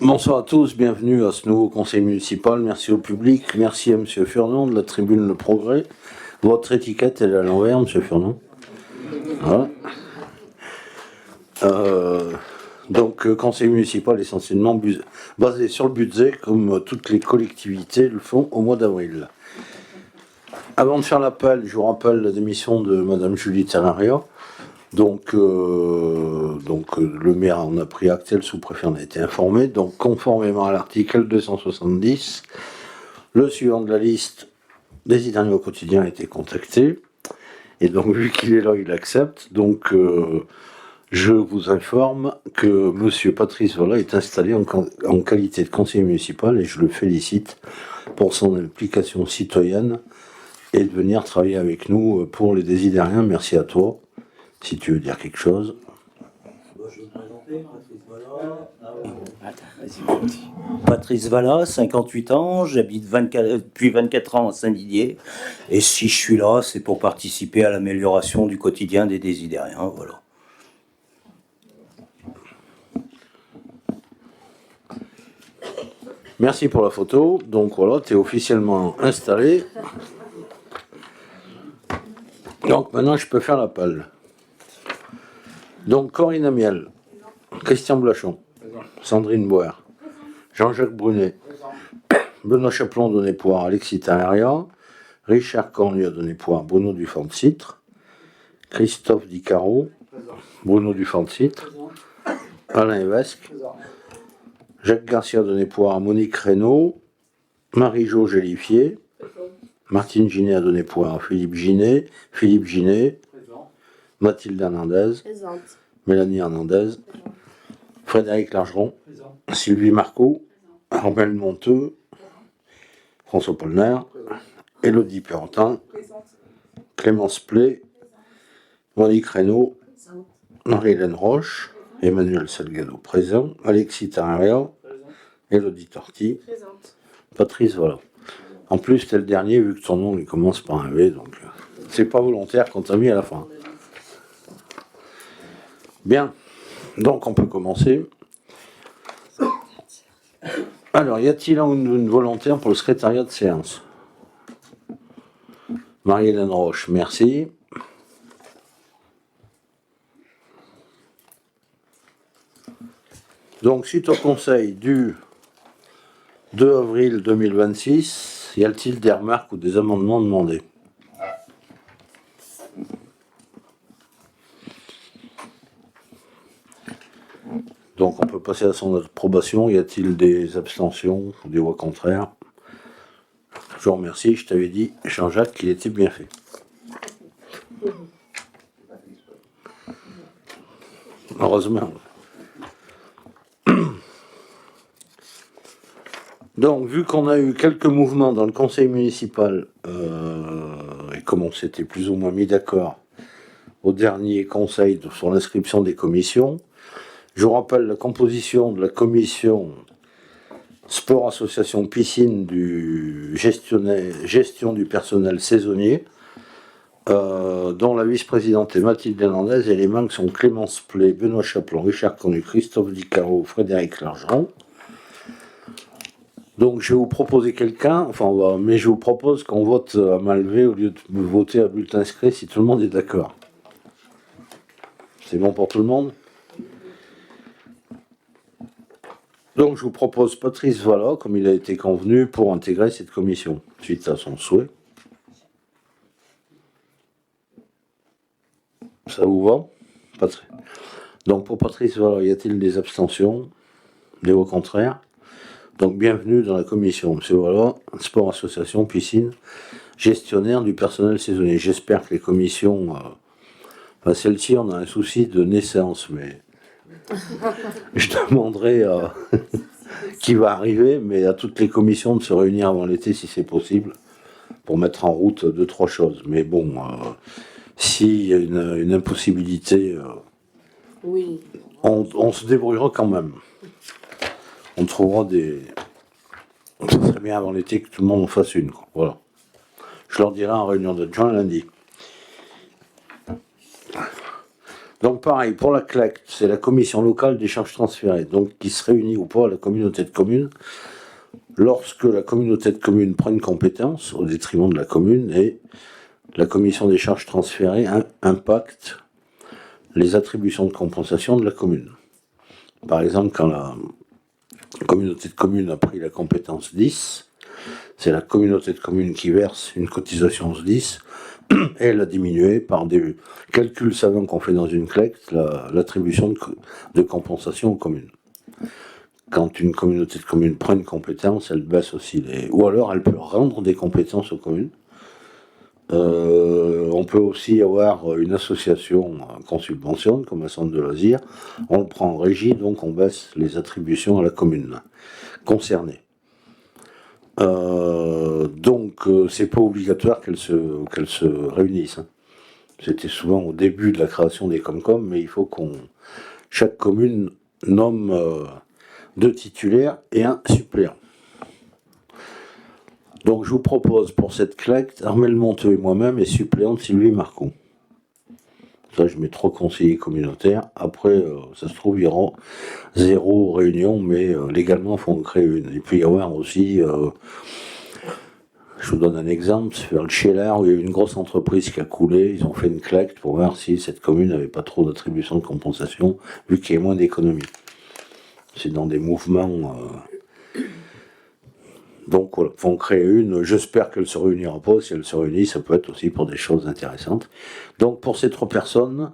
Bonsoir à tous, bienvenue à ce nouveau conseil municipal. Merci au public, merci à M. Furnon de la tribune Le Progrès. Votre étiquette elle est à l'envers, M. Furnon. Voilà. Donc, conseil municipal essentiellement basé sur le budget, comme toutes les collectivités le font au mois d'avril. Avant de faire l'appel, je vous rappelle la démission de Mme Julie Terraria. Donc, le maire en a pris acte, le sous-préfet en a été informé. Donc, conformément à l'article 270, le suivant de la liste des idéaux au quotidien a été contacté. Et donc, vu qu'il est là, il accepte. Donc, je vous informe que M. Patrice Vallat est installé en qualité de conseiller municipal et je le félicite pour son implication citoyenne et de venir travailler avec nous pour les Désidériens. Merci à toi. Si tu veux dire quelque chose. Je vais me présenter, Patrice Vallat. Patrice Vallat, 58 ans, j'habite depuis 24 ans à Saint-Didier. Et si je suis là, c'est pour participer à l'amélioration du quotidien des Désidériens. Voilà. Merci pour la photo. Donc voilà, tu es officiellement installé. Donc maintenant, je peux faire l'appel. Donc, Corinne Amiel, Christian Blachon, Sandrine Boer, Jean-Jacques Brunet, Benoît Chaplon donné poire, Alexis Terraria, Richard Cornu donné poire, Bruno Dufort-Citre, Christophe Dicaro, Bruno Dufort-Citre, Alain Evesque, Jacques Garcia donné poire, Monique Reynaud, Marie-Jo Gélifier, Martine Ginet a donné poire, Philippe Ginet, Mathilde Hernandez, présente. Mélanie Hernandez, présente. Frédéric Largeron, présent. Sylvie Marco, Armel Monteux, François Polner, Élodie Perrotin, Clémence Play, Monique Reynaud, Marie-Hélène Roche, Emmanuel Salgado, présent, Alexis Terraria, Élodie Torti, présente. Patrice Vallat. En plus, t'es le dernier, vu que ton nom il commence par un V, donc c'est pas volontaire qu'on t'a mis à la fin. Bien, donc on peut commencer. Alors, y a-t-il une volontaire pour le secrétariat de séance? Marie-Hélène Roche, merci. Donc, suite au conseil du 2 avril 2026, y a-t-il des remarques ou des amendements demandés? Donc on peut passer à son approbation. Y a-t-il des abstentions ou des voix contraires? Je vous remercie. Je t'avais dit, Jean-Jacques, qu'il était bien fait. Heureusement. Donc, vu qu'on a eu quelques mouvements dans le conseil municipal, et comme on s'était plus ou moins mis d'accord au dernier conseil sur l'inscription des commissions, je vous rappelle la composition de la commission sport, association, piscine du gestion du personnel saisonnier, dont la vice-présidente est Mathilde Hernandez et les membres sont Clémence Play, Benoît Chaplon, Richard Cornu, Christophe Dicaro, Frédéric Largeron. Donc je vais vous proposer quelqu'un, mais je vous propose qu'on vote à main levée au lieu de voter à bulletin inscrit si tout le monde est d'accord. C'est bon pour tout le monde? Donc je vous propose Patrice Vallat, comme il a été convenu, pour intégrer cette commission, suite à son souhait. Ça vous va, Patrice? Donc pour Patrice Vallat, y a-t-il des abstentions? Des voix contraires? Donc bienvenue dans la commission, monsieur Vallat, sport, association, piscine, gestionnaire du personnel saisonnier. J'espère que les commissions, celle-ci, on a un souci de naissance, mais je demanderai à qui va arriver, mais à toutes les commissions de se réunir avant l'été si c'est possible, pour mettre en route 2-3 choses. Mais bon, s'il y a une impossibilité, oui. On se débrouillera quand même. On trouvera des... Ça serait bien avant l'été que tout le monde en fasse une, quoi. Voilà. Je leur dirai en réunion d'adjoint lundi. Donc pareil, pour la CLECT, c'est la commission locale des charges transférées, donc qui se réunit ou pas à la communauté de communes lorsque la communauté de communes prend une compétence au détriment de la commune et la commission des charges transférées impacte les attributions de compensation de la commune. Par exemple, quand la communauté de communes a pris la compétence 10, c'est la communauté de communes qui verse une cotisation SDIS et elle a diminué par des calculs savants qu'on fait dans une CLECT l'attribution de compensation aux communes. Quand une communauté de communes prend une compétence, elle baisse aussi les... Ou alors elle peut rendre des compétences aux communes. On peut aussi avoir une association qu'on subventionne, comme un centre de loisirs. On le prend en régie, donc on baisse les attributions à la commune concernée. Donc c'est pas obligatoire qu'elles se réunissent. Hein. C'était souvent au début de la création des Comcom, mais il faut chaque commune nomme 2 titulaires et un suppléant. Donc je vous propose pour cette CLECT, Armel Monteux et moi-même et suppléante Sylvie Marcon. Ça, je mets 3 conseillers communautaires. Après, ça se trouve, il y aura 0 réunion, mais légalement, il faut en créer une. Il peut y avoir aussi, je vous donne un exemple, vers le Scheller, où il y a eu une grosse entreprise qui a coulé. Ils ont fait une CLECT pour voir si cette commune n'avait pas trop d'attribution de compensation, vu qu'il y a moins d'économies. C'est dans des mouvements... Donc voilà, il faut en créer une. J'espère qu'elle ne se réunira pas. Si elle se réunit, ça peut être aussi pour des choses intéressantes. Donc pour ces 3 personnes,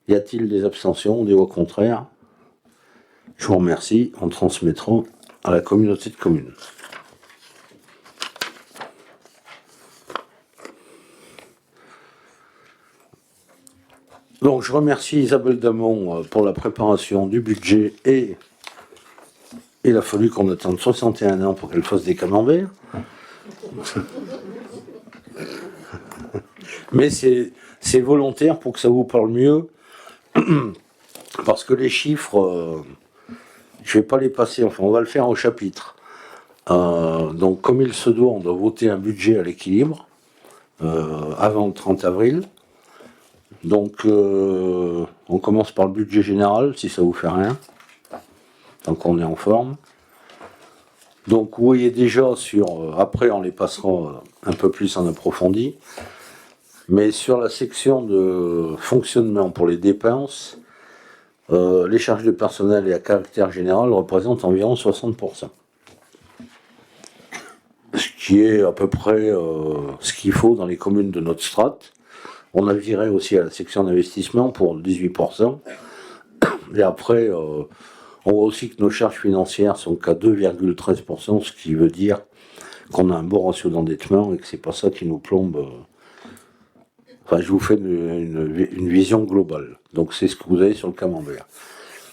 y a-t-il des abstentions, des voix contraires? Je vous remercie. On transmettra à la communauté de communes. Donc je remercie Isabelle Damon pour la préparation du budget et il a fallu qu'on attende 61 ans pour qu'elle fasse des camemberts. Mais c'est volontaire pour que ça vous parle mieux. Parce que les chiffres, je ne vais pas les passer, enfin on va le faire au chapitre. Donc comme il se doit, on doit voter un budget à l'équilibre avant le 30 avril. Donc on commence par le budget général, si ça vous fait rien. Donc on est en forme. Donc vous voyez déjà après on les passera un peu plus en approfondi, mais sur la section de fonctionnement pour les dépenses, les charges de personnel et à caractère général représentent environ 60%. Ce qui est à peu près ce qu'il faut dans les communes de notre strate. On a viré aussi à la section d'investissement pour 18%. Et après... on voit aussi que nos charges financières sont qu'à 2,13%, ce qui veut dire qu'on a un bon ratio d'endettement et que c'est pas ça qui nous plombe. Enfin, je vous fais une vision globale. Donc c'est ce que vous avez sur le camembert.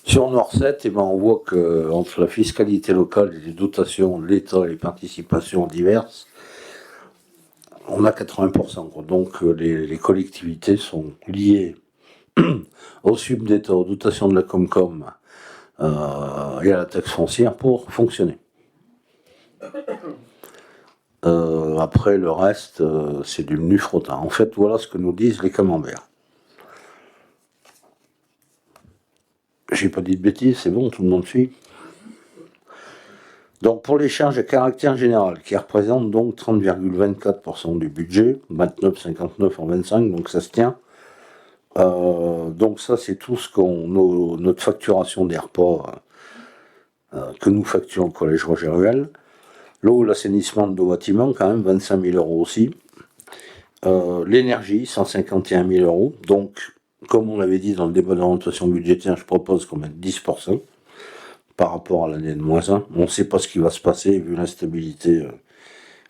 Sur nos recettes, on voit que entre la fiscalité locale et les dotations de l'État et les participations diverses, on a 80%. Quoi. Donc les collectivités sont liées au sub d'État, aux dotations de la Comcom, et à la taxe foncière pour fonctionner. Après le reste, c'est du menu frottin. En fait, voilà ce que nous disent les camemberts. J'ai pas dit de bêtises, c'est bon, tout le monde suit. Donc pour les charges à caractère général, qui représentent donc 30,24% du budget, 29,59 en 25, donc ça se tient. Donc ça c'est tout ce notre facturation des repas que nous facturons au collège Roger Ruel. L'eau, l'assainissement de nos bâtiments, quand même 25 000 € aussi. L'énergie, 151 000 €. Donc, comme on l'avait dit dans le débat d'orientation budgétaire, je propose qu'on mette 10% par rapport à l'année de -1. On ne sait pas ce qui va se passer vu l'instabilité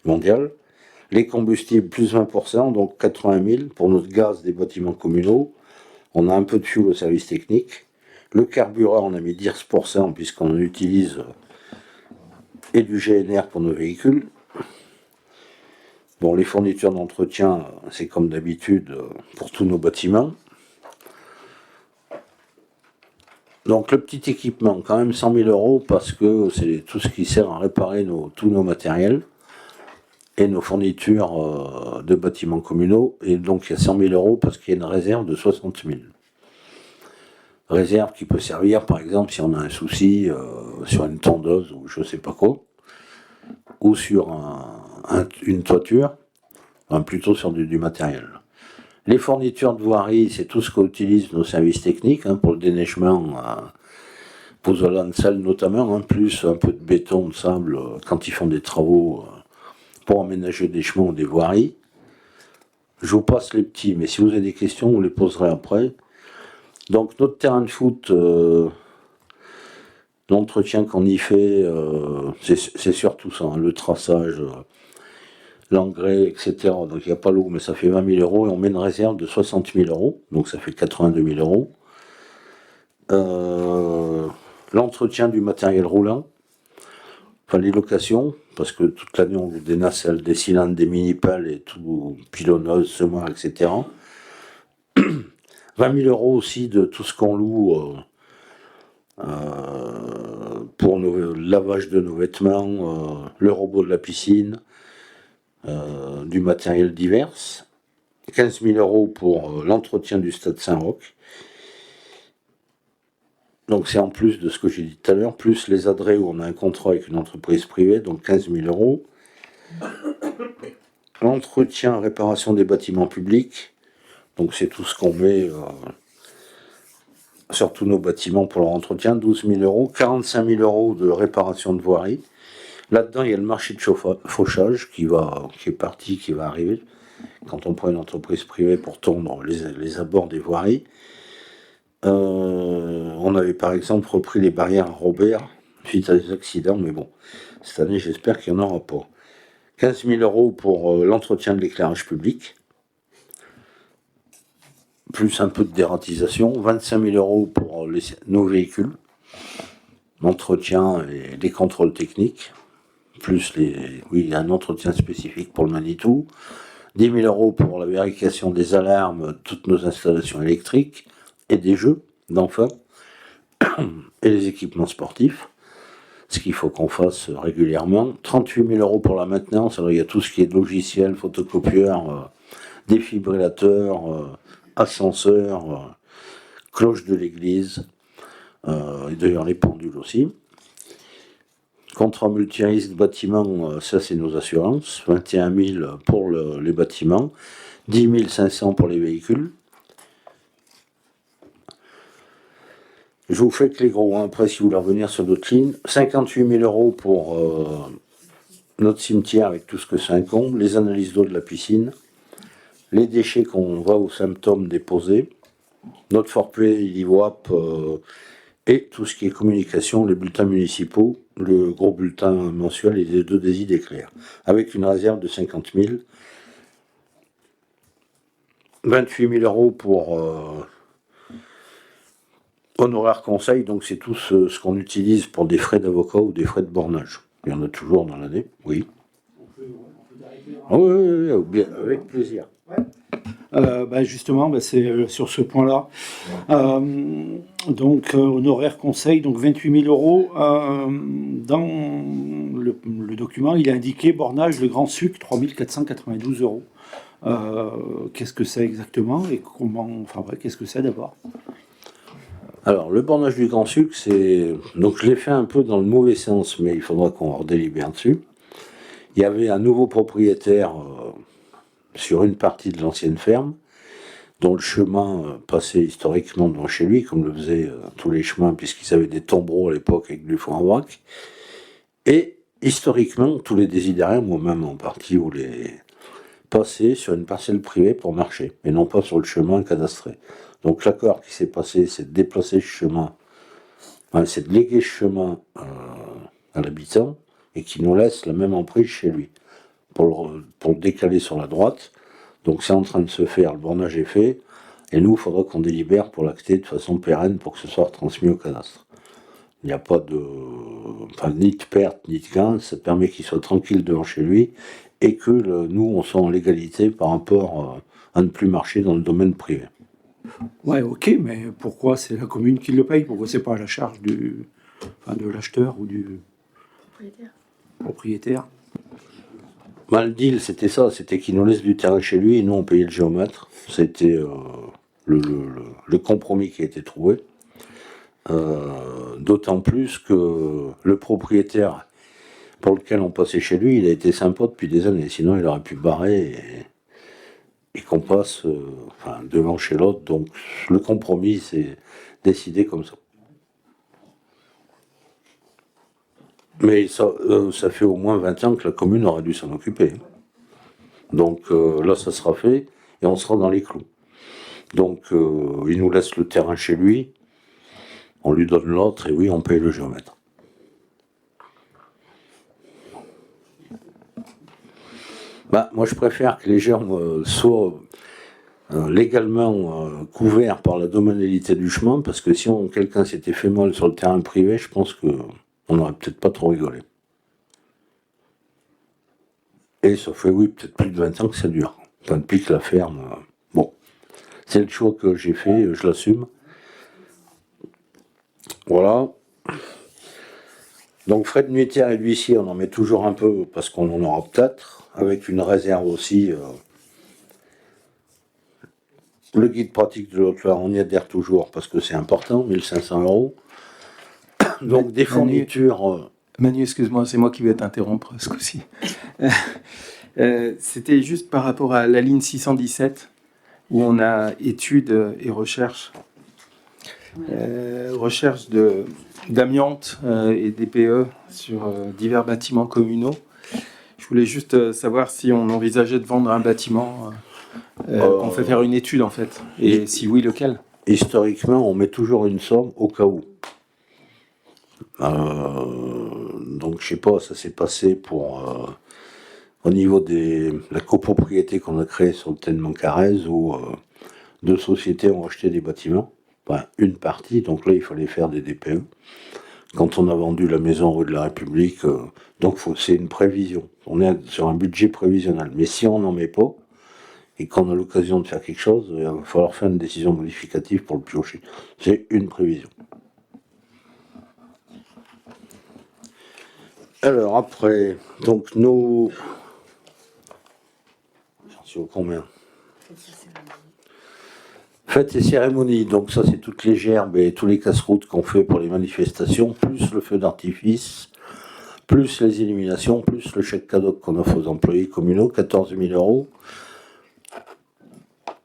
mondiale. Les combustibles, plus 20%, donc 80 000 pour notre gaz des bâtiments communaux. On a un peu de fuel au service technique. Le carburant, on a mis 10% puisqu'on utilise et du GNR pour nos véhicules. Bon, les fournitures d'entretien, c'est comme d'habitude pour tous nos bâtiments. Donc le petit équipement, quand même 100 000 € parce que c'est tout ce qui sert à réparer tous nos matériels et nos fournitures de bâtiments communaux. Et donc il y a 100 000 € parce qu'il y a une réserve de 60 000. réserve qui peut servir, par exemple, si on a un souci sur une tondeuse ou je sais pas quoi, ou sur une toiture, plutôt sur du matériel. Les fournitures de voirie, c'est tout ce qu'utilisent nos services techniques pour le déneigement, Pozolan de sel notamment, plus un peu de béton, de sable, quand ils font des travaux pour aménager des chemins ou des voiries. Je vous passe les petits, mais si vous avez des questions, vous les poserez après. Donc notre terrain de foot, l'entretien qu'on y fait, c'est surtout ça, le traçage, l'engrais, etc. Donc il n'y a pas l'eau, mais ça fait 20 000 euros et on met une réserve de 60 000 euros, donc ça fait 82 000 euros. L'entretien du matériel roulant, enfin les locations, parce que toute l'année on loue des nacelles, des cylindres, des mini-pelles et tout, pilonneuses, semoirs, etc. 20 000 euros aussi de tout ce qu'on loue pour le lavage de nos vêtements, le robot de la piscine, du matériel divers. 15 000 euros pour l'entretien du stade Saint-Roch. Donc c'est en plus de ce que j'ai dit tout à l'heure, plus les adrets où on a un contrat avec une entreprise privée, donc 15 000 euros. L'entretien, réparation des bâtiments publics, donc c'est tout ce qu'on met sur tous nos bâtiments pour leur entretien, 12 000 euros. 45 000 euros de réparation de voirie. Là-dedans, il y a le marché de fauchage qui est parti, qui va arriver, quand on prend une entreprise privée pour tondre les abords des voiries. On avait par exemple repris les barrières à Robert suite à des accidents, mais bon, cette année j'espère qu'il n'y en aura pas. 15 000 euros pour l'entretien de l'éclairage public, plus un peu de dératisation. 25 000 euros pour nos véhicules, l'entretien et les contrôles techniques, plus un entretien spécifique pour le Manitou. 10 000 euros pour la vérification des alarmes, toutes nos installations électriques et des jeux d'enfants et les équipements sportifs, ce qu'il faut qu'on fasse régulièrement. 38 000 euros pour la maintenance. Alors il y a tout ce qui est logiciel, photocopieur, défibrillateur, ascenseur, cloche de l'église, et d'ailleurs les pendules aussi. Contrat multirisque bâtiment, ça c'est nos assurances, 21 000 pour les bâtiments, 10 500 pour les véhicules. Je vous fais que les gros, après si vous voulez revenir sur d'autres lignes. 58 000 euros pour notre cimetière avec tout ce que ça incombe, les analyses d'eau de la piscine, les déchets qu'on va aux symptômes déposer, notre forfait ILIVOAP et tout ce qui est communication, les bulletins municipaux, le gros bulletin mensuel et les 2 désis d'éclair, avec une réserve de 50 000. 28 000 euros pour honoraires conseil, donc c'est tout ce qu'on utilise pour des frais d'avocat ou des frais de bornage. Il y en a toujours dans l'année, oui. Oui, avec plaisir. Justement, c'est sur ce point-là. Donc, honoraire conseil, donc 28 000 euros. Dans le document, il est indiqué bornage Le Grand Suc, 3 492 euros. Qu'est-ce que c'est exactement et comment. Qu'est-ce que c'est d'abord? Alors, le bornage du Grand Suc, donc je l'ai fait un peu dans le mauvais sens, mais il faudra qu'on redélibère dessus. Il y avait un nouveau propriétaire sur une partie de l'ancienne ferme, dont le chemin passait historiquement devant chez lui, comme le faisaient tous les chemins, puisqu'ils avaient des tombereaux à l'époque avec du foin en vrac. Et historiquement, tous les désidéraires, moi-même en partie, voulaient passer sur une parcelle privée pour marcher, et non pas sur le chemin cadastré. Donc l'accord qui s'est passé, c'est de déplacer ce chemin, c'est de léguer ce chemin à l'habitant, et qui nous laisse la même emprise chez lui, pour le décaler sur la droite. Donc c'est en train de se faire, le bornage est fait, et nous, il faudra qu'on délibère pour l'acter de façon pérenne pour que ce soit transmis au cadastre. Il n'y a pas ni de perte, ni de gain, ça permet qu'il soit tranquille devant chez lui, et que nous, on soit en légalité par rapport à ne plus marcher dans le domaine privé. Ouais, ok, mais pourquoi c'est la commune qui le paye? Pourquoi c'est pas à la charge de l'acheteur ou du propriétaire? Le deal, c'était ça, c'était qu'il nous laisse du terrain chez lui et nous, on payait le géomètre. C'était le compromis qui a été trouvé. D'autant plus que le propriétaire pour lequel on passait chez lui, il a été sympa depuis des années. Sinon, il aurait pu barrer et qu'on passe devant chez l'autre. Donc, le compromis, c'est décidé comme ça. Mais ça fait au moins 20 ans que la commune aurait dû s'en occuper. Donc là, ça sera fait et on sera dans les clous. Donc, il nous laisse le terrain chez lui, on lui donne l'autre et oui, on paye le géomètre. Moi, je préfère que les germes soient légalement couverts par la domanialité du chemin, parce que si quelqu'un s'était fait mal sur le terrain privé, je pense qu'on n'aurait peut-être pas trop rigolé. Et ça fait, oui, peut-être plus de 20 ans que ça dure. Enfin, depuis que la ferme... bon, c'est le choix que j'ai fait, je l'assume. Voilà. Donc, frais de nuitière et d'huissier, on en met toujours un peu, parce qu'on en aura peut-être, avec une réserve aussi. Le guide pratique de l'Haute-Loire, on y adhère toujours, parce que c'est important, 1500 €. Donc, des fournitures... Manu, excuse-moi, c'est moi qui vais t'interrompre ce coup-ci. C'était juste par rapport à la ligne 617, où on a études et recherches. Recherche d'amiante et d'EPE sur divers bâtiments communaux. Je voulais juste savoir si on envisageait de vendre un bâtiment, qu'on fait faire une étude en fait, et si oui, lequel. Historiquement, on met toujours une somme au cas où. Donc je sais pas, ça s'est passé pour au niveau de la copropriété qu'on a créée sur le Tènement Carrez, où deux sociétés ont acheté des bâtiments, enfin une partie, donc là il fallait faire des DPE. Quand on a vendu la maison rue de la République, donc c'est une prévision. On est sur un budget prévisionnel. Mais si on n'en met pas, et qu'on a l'occasion de faire quelque chose, il va falloir faire une décision modificative pour le piocher. C'est une prévision. Alors après, donc nos... Sur combien ? Fêtes et cérémonies, donc ça c'est toutes les gerbes et tous les casse-routes qu'on fait pour les manifestations, plus le feu d'artifice, plus les illuminations, plus le chèque cadeau qu'on offre aux employés communaux, 14 000 €.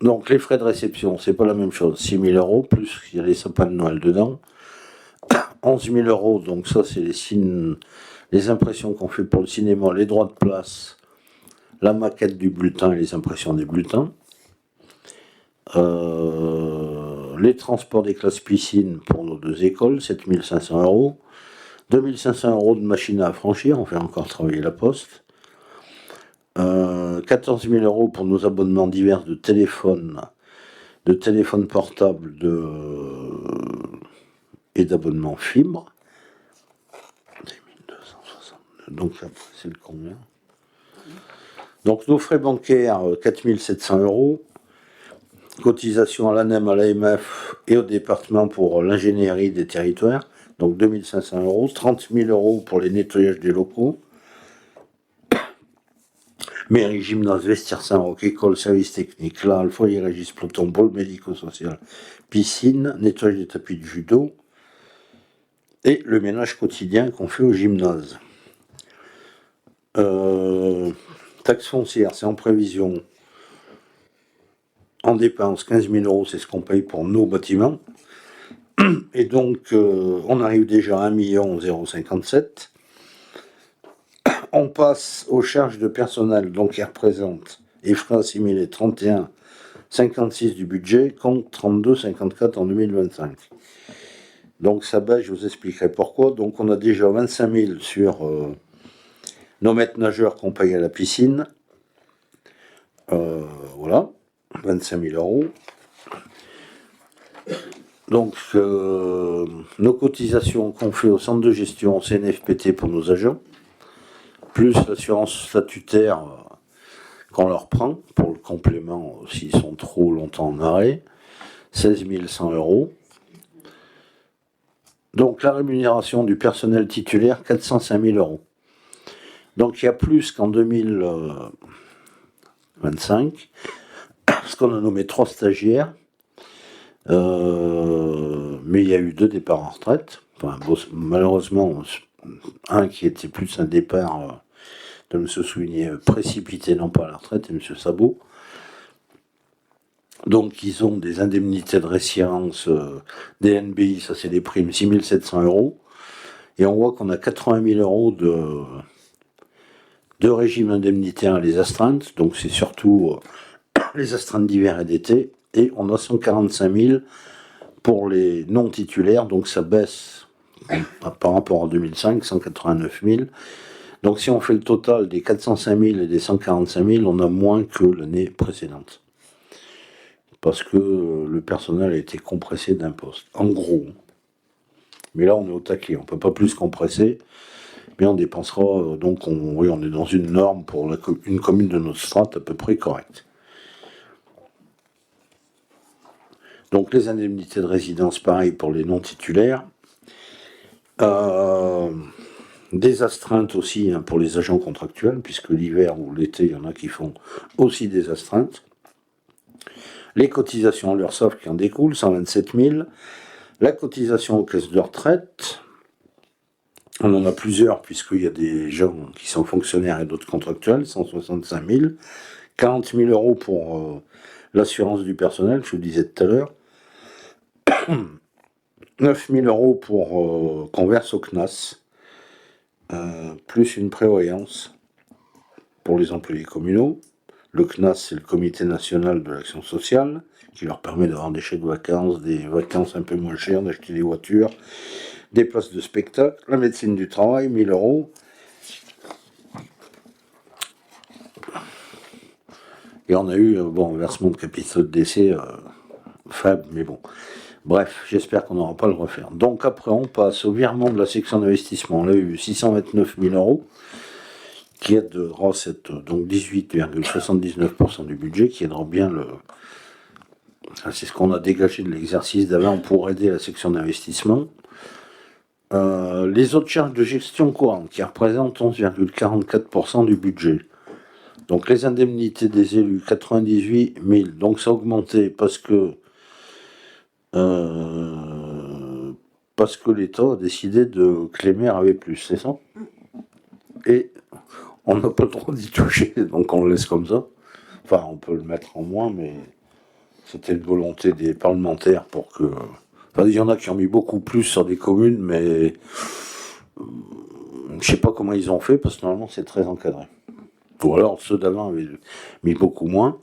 Donc les frais de réception, c'est pas la même chose, 6 000 €, plus il y a les sapins de Noël dedans. 11 000 €, donc ça c'est les impressions qu'on fait pour le cinéma, les droits de place, la maquette du bulletin et les impressions des bulletins. Les transports des classes piscines pour nos deux écoles, 7 500 €. 2 500 € de machine à affranchir, on fait encore travailler la poste. 14 000 € pour nos abonnements divers de téléphones portables et d'abonnements fibre. 262, donc après c'est le combien ? Donc nos frais bancaires, 4 700 €. Cotisation à l'ANEM, à l'AMF et au département pour l'ingénierie des territoires, donc 2 500 €. 30 000 € pour les nettoyages des locaux. Mairie, gymnase, vestiaire Saint-Roch, école, service technique, là, le foyer Régis Ploton, pôle médico-social, piscine, nettoyage des tapis de judo et le ménage quotidien qu'on fait au gymnase. Taxe foncière, c'est en prévision. En dépense, 15 000 €, c'est ce qu'on paye pour nos bâtiments. Et donc, on arrive déjà à 1 057 000. On passe aux charges de personnel, donc qui représentent et frais assimilés 31,56 du budget, contre 32,54 en 2025. Donc ça baisse, je vous expliquerai pourquoi. Donc on a déjà 25 000 sur nos maîtres nageurs qu'on paye à la piscine. Voilà, 25 000 €. Donc nos cotisations qu'on fait au centre de gestion CNFPT pour nos agents, plus l'assurance statutaire qu'on leur prend pour le complément s'ils sont trop longtemps en arrêt, 16 100 €. Donc la rémunération du personnel titulaire, 405 000 €. Donc il y a plus qu'en 2025, parce qu'on a nommé 3 stagiaires, Mais il y a eu 2 départs en retraite. Enfin, malheureusement, un qui était plus un départ de M. Souligné précipité, non pas à la retraite, et M. Sabot. Donc, ils ont des indemnités de résidence, des NBI, ça c'est des primes, 6 700 euros. Et on voit qu'on a 80 000 euros de régime indemnitaire à les astreintes. Donc, c'est surtout les astreintes d'hiver et d'été. Et on a 145 000 pour les non titulaires. Donc, ça baisse par rapport à 2005, 189 000. Donc, si on fait le total des 405 000 et des 145 000, on a moins que l'année précédente. Parce que le personnel a été compressé d'un poste, en gros. Mais là, on est au taquet, on ne peut pas plus compresser, mais on dépensera, donc on est dans une norme pour une commune de notre strate à peu près correcte. Donc les indemnités de résidence, pareil pour les non-titulaires. Des astreintes aussi pour les agents contractuels, puisque l'hiver ou l'été, il y en a qui font aussi des astreintes. Les cotisations à l'URSSAF qui en découlent, 127 000. La cotisation aux caisses de retraite, on en a plusieurs, puisqu'il y a des gens qui sont fonctionnaires et d'autres contractuels, 165 000. 40 000 euros pour l'assurance du personnel, je vous le disais tout à l'heure. 9 000 euros pour qu'on verse au CNAS, plus une prévoyance pour les employés communaux. Le CNAS, c'est le Comité national de l'action sociale, qui leur permet d'avoir des chèques vacances, des vacances un peu moins chères, d'acheter des voitures, des places de spectacle. La médecine du travail, 1 000 euros. Et on a eu, un versement de capital de décès faible, mais bon. Bref, j'espère qu'on n'aura pas à le refaire. Donc après, on passe au virement de la section d'investissement. On a eu 629 000 euros. Qui aidera donc 18,79% du budget, qui aidera bien c'est ce qu'on a dégagé de l'exercice d'avant pour aider la section d'investissement. Les autres charges de gestion courante, qui représentent 11,44% du budget. Donc les indemnités des élus, 98 000. Donc ça a augmenté parce que l'État a décidé que les maires avaient plus, c'est ça? Et on n'a pas le droit d'y toucher, donc on le laisse comme ça. Enfin, on peut le mettre en moins, mais c'était une volonté des parlementaires pour que... Enfin, il y en a qui ont mis beaucoup plus sur des communes, mais je sais pas comment ils ont fait, parce que normalement c'est très encadré. Ou alors ceux d'avant avaient mis beaucoup moins.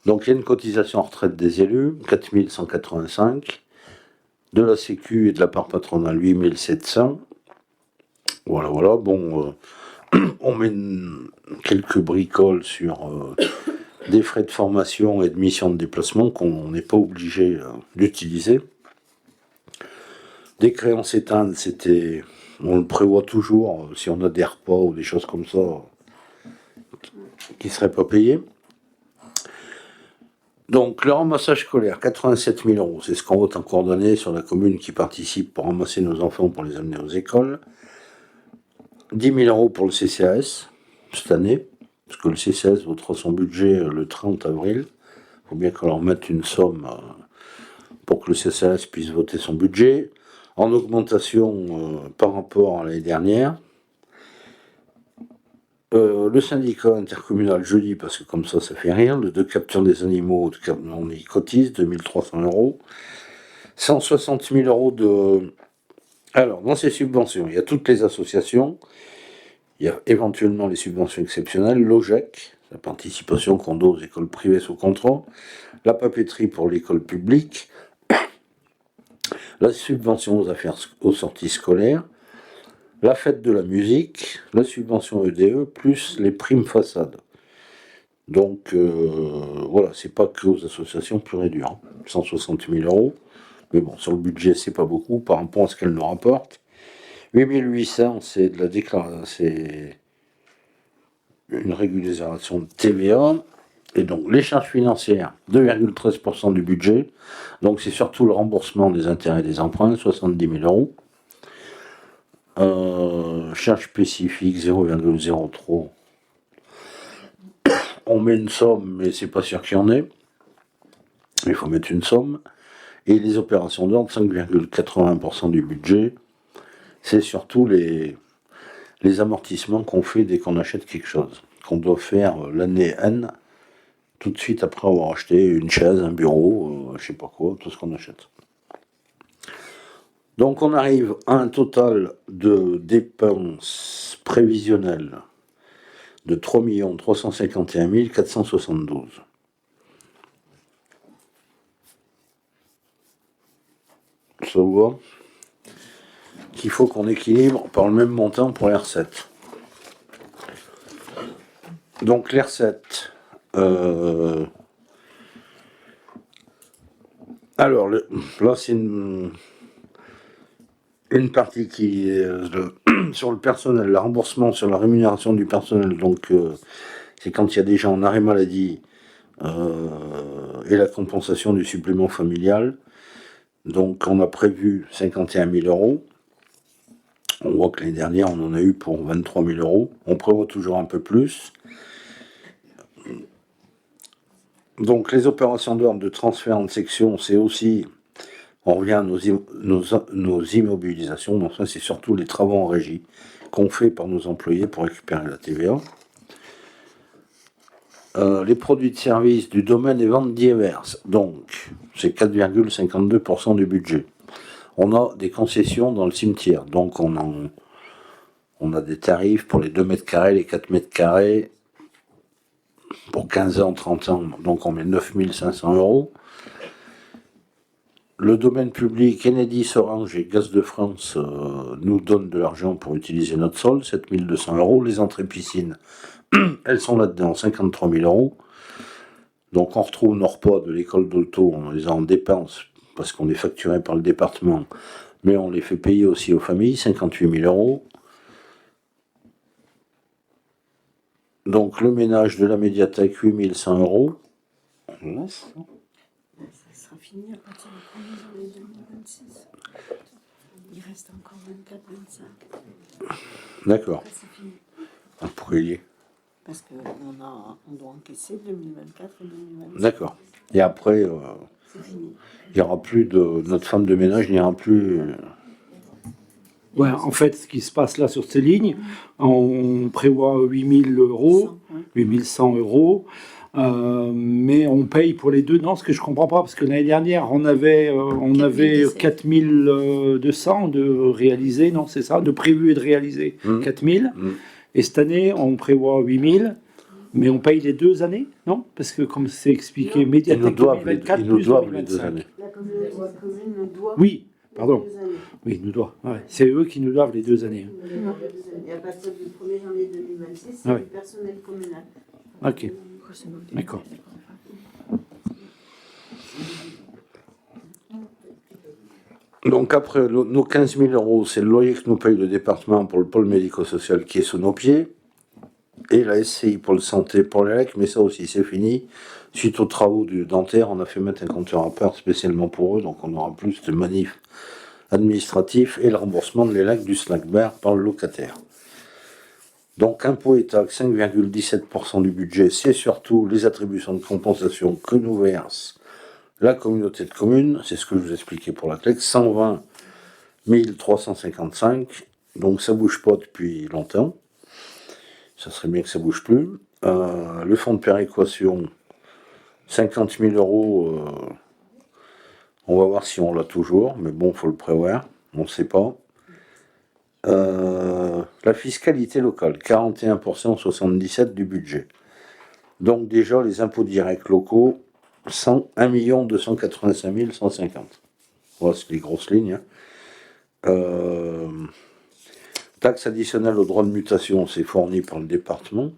Donc il y a une cotisation en retraite des élus, 4 185. De la Sécu et de la part patronale, 8 700. Voilà. Bon... on met quelques bricoles sur des frais de formation et de mission de déplacement qu'on n'est pas obligé d'utiliser. Des créances éteintes, on le prévoit toujours si on a des repas ou des choses comme ça qui ne seraient pas payés. Donc le ramassage scolaire, 87 000 euros, c'est ce qu'on vote en coordonnée sur la commune qui participe pour ramasser nos enfants pour les amener aux écoles. 10 000 euros pour le CCAS cette année, parce que le CCAS votera son budget le 30 avril. Il faut bien qu'on leur mette une somme pour que le CCAS puisse voter son budget. En augmentation par rapport à l'année dernière. Le syndicat intercommunal, je dis parce que comme ça fait rien. Le de capture des animaux, on y cotise, 2300 euros. 160 000 euros de... Alors, dans ces subventions, il y a toutes les associations, il y a éventuellement les subventions exceptionnelles, l'OGEC, la participation qu'on donne aux écoles privées sous contrat, la papeterie pour l'école publique, la subvention aux sorties scolaires, la fête de la musique, la subvention EDE, plus les primes façades. Donc, voilà, c'est pas que aux associations pures et dures, 160 000 euros. Mais bon, sur le budget, c'est pas beaucoup par rapport à ce qu'elle nous rapporte. 8 800, c'est de la déclaration, c'est une régularisation de TVA. Et donc, les charges financières, 2,13% du budget. Donc, c'est surtout le remboursement des intérêts des emprunts, 70 000 euros. Charges spécifiques, 0,03. On met une somme, mais c'est pas sûr qu'il y en ait. Il faut mettre une somme. Et les opérations d'ordre, 5,80% du budget, c'est surtout les amortissements qu'on fait dès qu'on achète quelque chose, qu'on doit faire l'année N, tout de suite après avoir acheté une chaise, un bureau, je sais pas quoi, tout ce qu'on achète. Donc on arrive à un total de dépenses prévisionnelles de 3 351 472. Ça vous voit qu'il faut qu'on équilibre par le même montant pour les recettes. Donc les recettes. Alors là c'est une partie qui est sur le personnel, le remboursement sur la rémunération du personnel. Donc c'est quand il y a des gens en arrêt maladie et la compensation du supplément familial. Donc on a prévu 51 000 euros. On voit que l'année dernière, on en a eu pour 23 000 euros. On prévoit toujours un peu plus. Donc les opérations d'ordre de transfert en section, c'est aussi, on revient à nos immobilisations. Donc ça, c'est surtout les travaux en régie qu'on fait par nos employés pour récupérer la TVA. Les produits de service du domaine et ventes diverses. Donc, c'est 4,52% du budget. On a des concessions dans le cimetière. Donc, on a des tarifs pour les 2 mètres carrés, les 4 mètres carrés, pour 15 ans, 30 ans. Donc, on met 9 500 euros. Le domaine public, Enedis, Orange et Gaz de France nous donnent de l'argent pour utiliser notre sol, 7 200 euros. Les entrées piscines, elles sont là-dedans, 53 000 euros. Donc on retrouve nos repas de l'école d'Auto, on les a en dépenses parce qu'on est facturé par le département, mais on les fait payer aussi aux familles, 58 000 euros. Donc le ménage de la médiathèque, 8 100 euros. On laisse, non ? Ça sera fini à partir du 1er janvier 2026. Il reste encore 24-25. D'accord. Après, c'est fini. Pourquoi il y est ? Parce qu'on doit encaisser 2024 et 2025. D'accord. Et après, C'est fini. il n'y aura plus de. Notre femme de ménage n'ira plus. Ouais, en fait, ce qui se passe là sur ces lignes, on prévoit 8 000 euros, 8 100 euros, mais on paye pour les deux. Non, ce que je comprends pas, parce que l'année dernière, on avait 4 200 de réalisés, non, c'est ça, de prévu et de réalisés, 4 000. Et cette année, on prévoit 8 000, mais on paye les 2 années, non? Parce que comme c'est expliqué, médiathèque 2024 ils nous plus doivent les 2 2025. années. La commune nous doit. Oui, pardon. les 2 années. Oui, ils nous doivent. Ouais. C'est eux qui nous doivent les 2 années. Et à partir du 1er janvier 2026, c'est Ah oui. le personnel communal. Ok, d'accord. Donc après, nos 15 000 euros, c'est le loyer que nous paye le département pour le pôle médico-social qui est sous nos pieds, et la SCI pour le santé, pour l'ELEC, mais ça aussi c'est fini. Suite aux travaux du dentaire, on a fait mettre un compteur à part spécialement pour eux, donc on aura plus de manifs administratifs et le remboursement de l'ELEC du snack bar par le locataire. Donc impôts et taxes, 5,17% du budget, c'est surtout les attributions de compensation que nous verse la communauté de communes, c'est ce que je vous expliquais pour la CLEC, 120 355, donc ça bouge pas depuis longtemps, ça serait bien que ça bouge plus. Le fonds de péréquation, 50 000 euros, on va voir si on l'a toujours, mais bon, faut le prévoir, on ne sait pas. La fiscalité locale, 41%, 77% du budget. Donc déjà, les impôts directs locaux, 1 285 150. Voilà, c'est les grosses lignes. Taxe additionnelle au droit de mutation, c'est fourni par le département.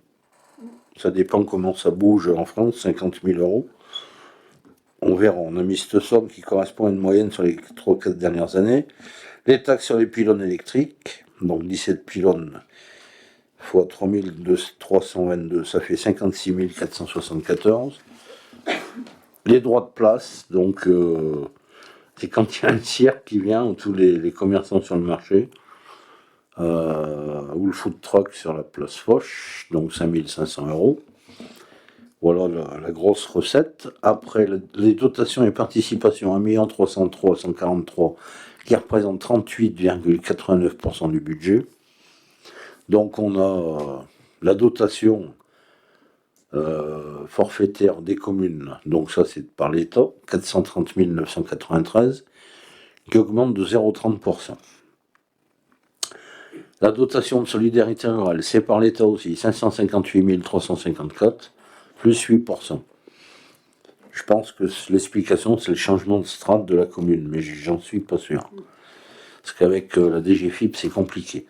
Ça dépend comment ça bouge en France, 50 000 euros. On verra, on a mis cette somme qui correspond à une moyenne sur les 3-4 dernières années. Les taxes sur les pylônes électriques, donc 17 pylônes fois 322, ça fait 56 474. Les droits de place, donc c'est quand il y a un cirque qui vient, ou tous les commerçants sur le marché, ou le food truck sur la place Foch, donc 5 500 euros. Voilà la grosse recette. Après, les dotations et participations, 1 303 143, qui représentent 38,89% du budget. Donc on a la dotation forfaitaire des communes, donc ça c'est par l'État, 430 993, qui augmente de 0,30%. La dotation de solidarité rurale, c'est par l'État aussi, 558 354, plus 8%. Je pense que l'explication, c'est le changement de strate de la commune, mais j'en suis pas sûr. Parce qu'avec la DGFiP, c'est compliqué.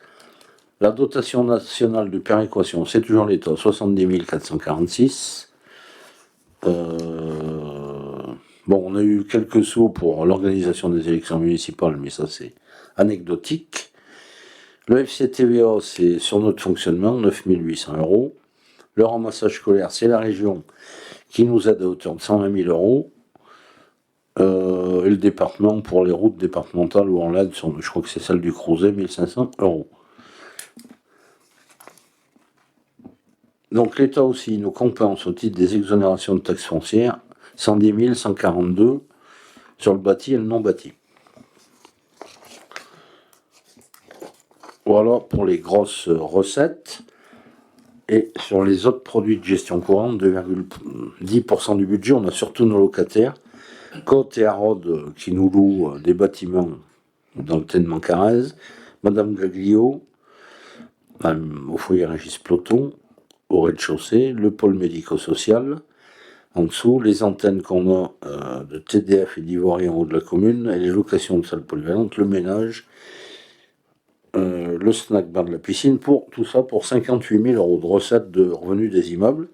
La dotation nationale de péréquation, c'est toujours l'État, 70 446. Bon, on a eu quelques sauts pour l'organisation des élections municipales, mais ça c'est anecdotique. Le FCTVA, c'est sur notre fonctionnement, 9 800 euros. Le ramassage scolaire, c'est la région qui nous aide à hauteur de 120 000 euros. Et le département, pour les routes départementales où on l'aide, je crois que c'est celle du Crozet, 1500 euros. Donc l'État aussi nous compense au titre des exonérations de taxes foncières, 110 142 sur le bâti et le non bâti. Voilà pour les grosses recettes. Et sur les autres produits de gestion courante, 2,10% du budget, on a surtout nos locataires, Côte et Harrod qui nous louent des bâtiments dans le Ténement Carrez, Madame Gaglio, au foyer Régis Ploton, au rez-de-chaussée, le pôle médico-social, en dessous, les antennes qu'on a de TDF et d'Ivoire en haut de la commune, et les locations de salles polyvalentes, le ménage, le snack bar de la piscine, pour tout ça pour 58 000 euros de recettes de revenus des immeubles.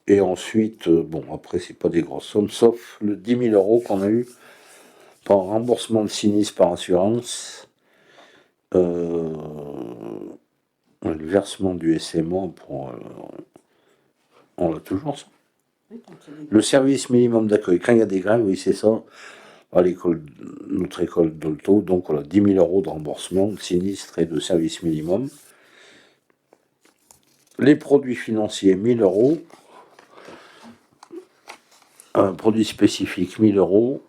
Et ensuite, bon, après, c'est pas des grosses sommes, sauf le 10 000 euros qu'on a eu par remboursement de sinistre par assurance. Le versement du SMA pour. On l'a toujours, ça. Le service minimum d'accueil, quand il y a des grèves, oui, c'est ça. À l'école, notre école d'Olto, donc on a 10 000 euros de remboursement de sinistre et de service minimum. Les produits financiers, 1 000 euros. Un produit spécifique, 1 000 euros.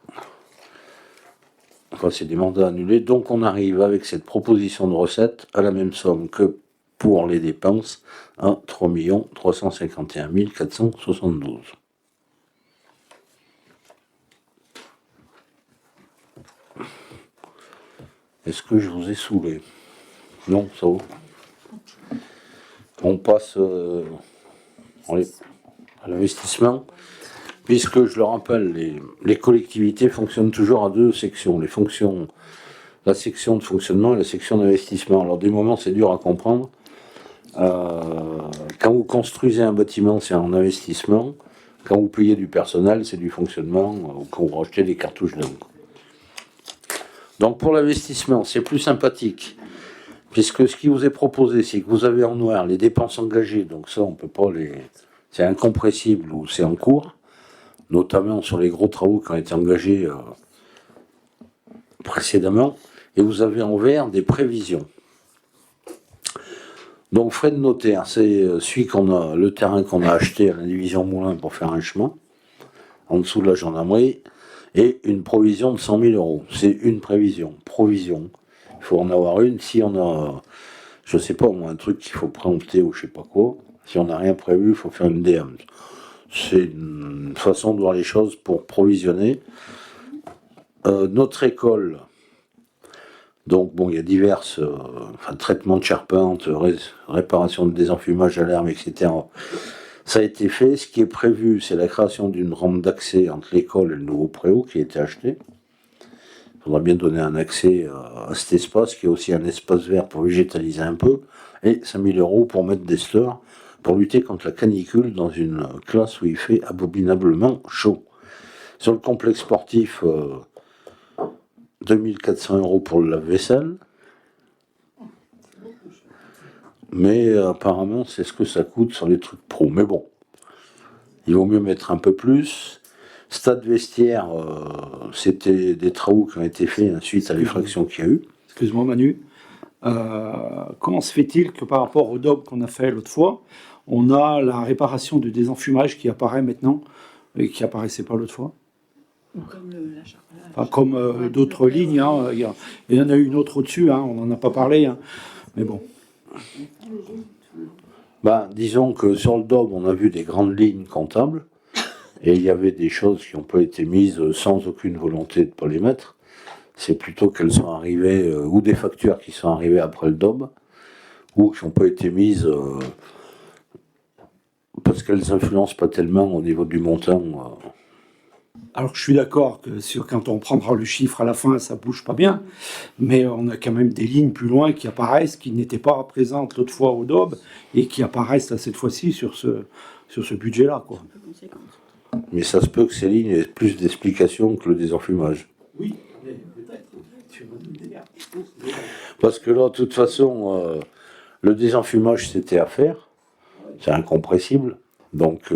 Enfin, c'est des mandats annulés. Donc on arrive avec cette proposition de recette à la même somme que pour les dépenses, à 3 351 472. Est-ce que je vous ai saoulé? Non, ça va. On passe à l'investissement, puisque je le rappelle, les collectivités fonctionnent toujours à deux sections. La section de fonctionnement et la section d'investissement. Alors des moments c'est dur à comprendre. Quand vous construisez un bâtiment, c'est un investissement. Quand vous payez du personnel, c'est du fonctionnement, ou quand vous rachetez des cartouches d'encre. Donc pour l'investissement, c'est plus sympathique, puisque ce qui vous est proposé, c'est que vous avez en noir les dépenses engagées, donc ça on peut pas c'est incompressible ou c'est en cours, notamment sur les gros travaux qui ont été engagés précédemment, et vous avez en vert des prévisions. Donc frais de notaire, c'est le terrain qu'on a acheté à la division Moulin pour faire un chemin, en dessous de la gendarmerie, et une provision de 100 000 euros. C'est une provision. Il faut en avoir une. Si on a, je sais pas, un truc qu'il faut préempter ou je sais pas quoi, si on n'a rien prévu, il faut faire une DM. C'est une façon de voir les choses pour provisionner. Notre école, donc bon, il y a diverses traitements de charpente, réparation de désenfumage d'alarme, etc. Ça a été fait. Ce qui est prévu, c'est la création d'une rampe d'accès entre l'école et le nouveau préau qui a été acheté. Il faudra bien donner un accès à cet espace, qui est aussi un espace vert pour végétaliser un peu, et 5 000 euros pour mettre des stores, pour lutter contre la canicule dans une classe où il fait abominablement chaud. Sur le complexe sportif, 2 400 euros pour le lave-vaisselle. Mais apparemment, c'est ce que ça coûte sur les trucs pro. Mais bon, il vaut mieux mettre un peu plus. Stade vestiaire, c'était des travaux qui ont été faits suite à l'effraction qu'il y a eu. Excuse-moi Manu, Comment se fait-il que par rapport au DOB qu'on a fait l'autre fois, on a la réparation du désenfumage qui apparaît maintenant et qui apparaissait pas l'autre fois? Ou comme la charpente. Enfin, comme d'autres lignes, hein, il y en a une autre au-dessus, hein, on n'en a pas parlé, hein, mais bon. Ben, disons que sur le DOB, on a vu des grandes lignes comptables, et il y avait des choses qui n'ont pas été mises sans aucune volonté de ne pas les mettre. C'est plutôt qu'elles sont arrivées, ou des factures qui sont arrivées après le DOB, ou qui n'ont pas été mises parce qu'elles n'influencent pas tellement au niveau du montant. Alors je suis d'accord que quand on prendra le chiffre à la fin, ça bouge pas bien, mais on a quand même des lignes plus loin qui apparaissent, qui n'étaient pas présentes l'autre fois au DOB, et qui apparaissent là, cette fois-ci sur ce budget-là, quoi. Mais ça se peut que ces lignes aient plus d'explications que le désenfumage. Oui, peut-être. Tu vas nous dire. Parce que là, de toute façon, le désenfumage, c'était à faire. C'est incompressible. Donc,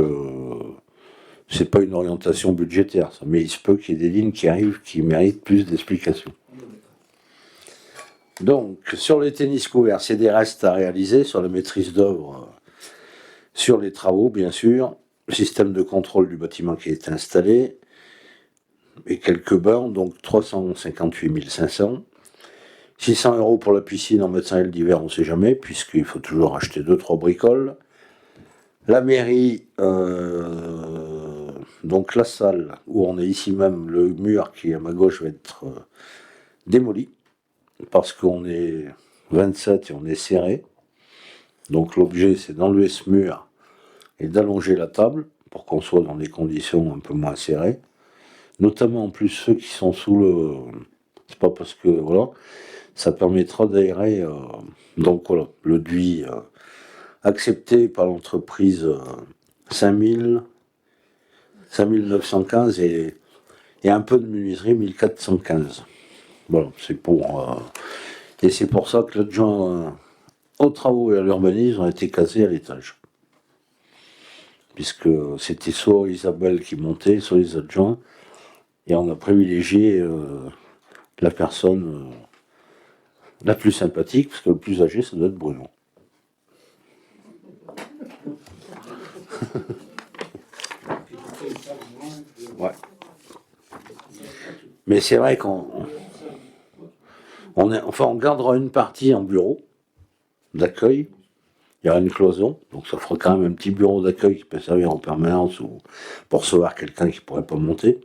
c'est pas une orientation budgétaire, ça. Mais il se peut qu'il y ait des lignes qui arrivent qui méritent plus d'explications. Donc, sur les tennis couverts, c'est des restes à réaliser sur la maîtrise d'œuvre, sur les travaux, bien sûr, le système de contrôle du bâtiment qui est installé, et quelques bornes, donc 358 500. 600 € pour la piscine en médecin et d'hiver, on ne sait jamais, puisqu'il faut toujours acheter 2-3 bricoles. La mairie, donc la salle où on est ici même, le mur qui est à ma gauche va être démoli, parce qu'on est 27 et on est serré. Donc l'objet, c'est d'enlever ce mur et d'allonger la table pour qu'on soit dans des conditions un peu moins serrées. Notamment en plus ceux qui sont sous le... C'est pas parce que... Voilà. Ça permettra d'aérer... donc voilà, le devis accepté par l'entreprise 5915 et un peu de menuiserie 1415. Voilà, c'est pour... et c'est pour ça que l'adjoint aux travaux et à l'urbanisme a été casé à l'étage. Puisque c'était soit Isabelle qui montait, soit les adjoints. Et on a privilégié la personne la plus sympathique, parce que le plus âgé, ça doit être Bruno. Ouais. Mais c'est vrai on gardera une partie en bureau d'accueil. Il y aura une cloison, donc ça fera quand même un petit bureau d'accueil qui peut servir en permanence ou pour recevoir quelqu'un qui ne pourrait pas monter.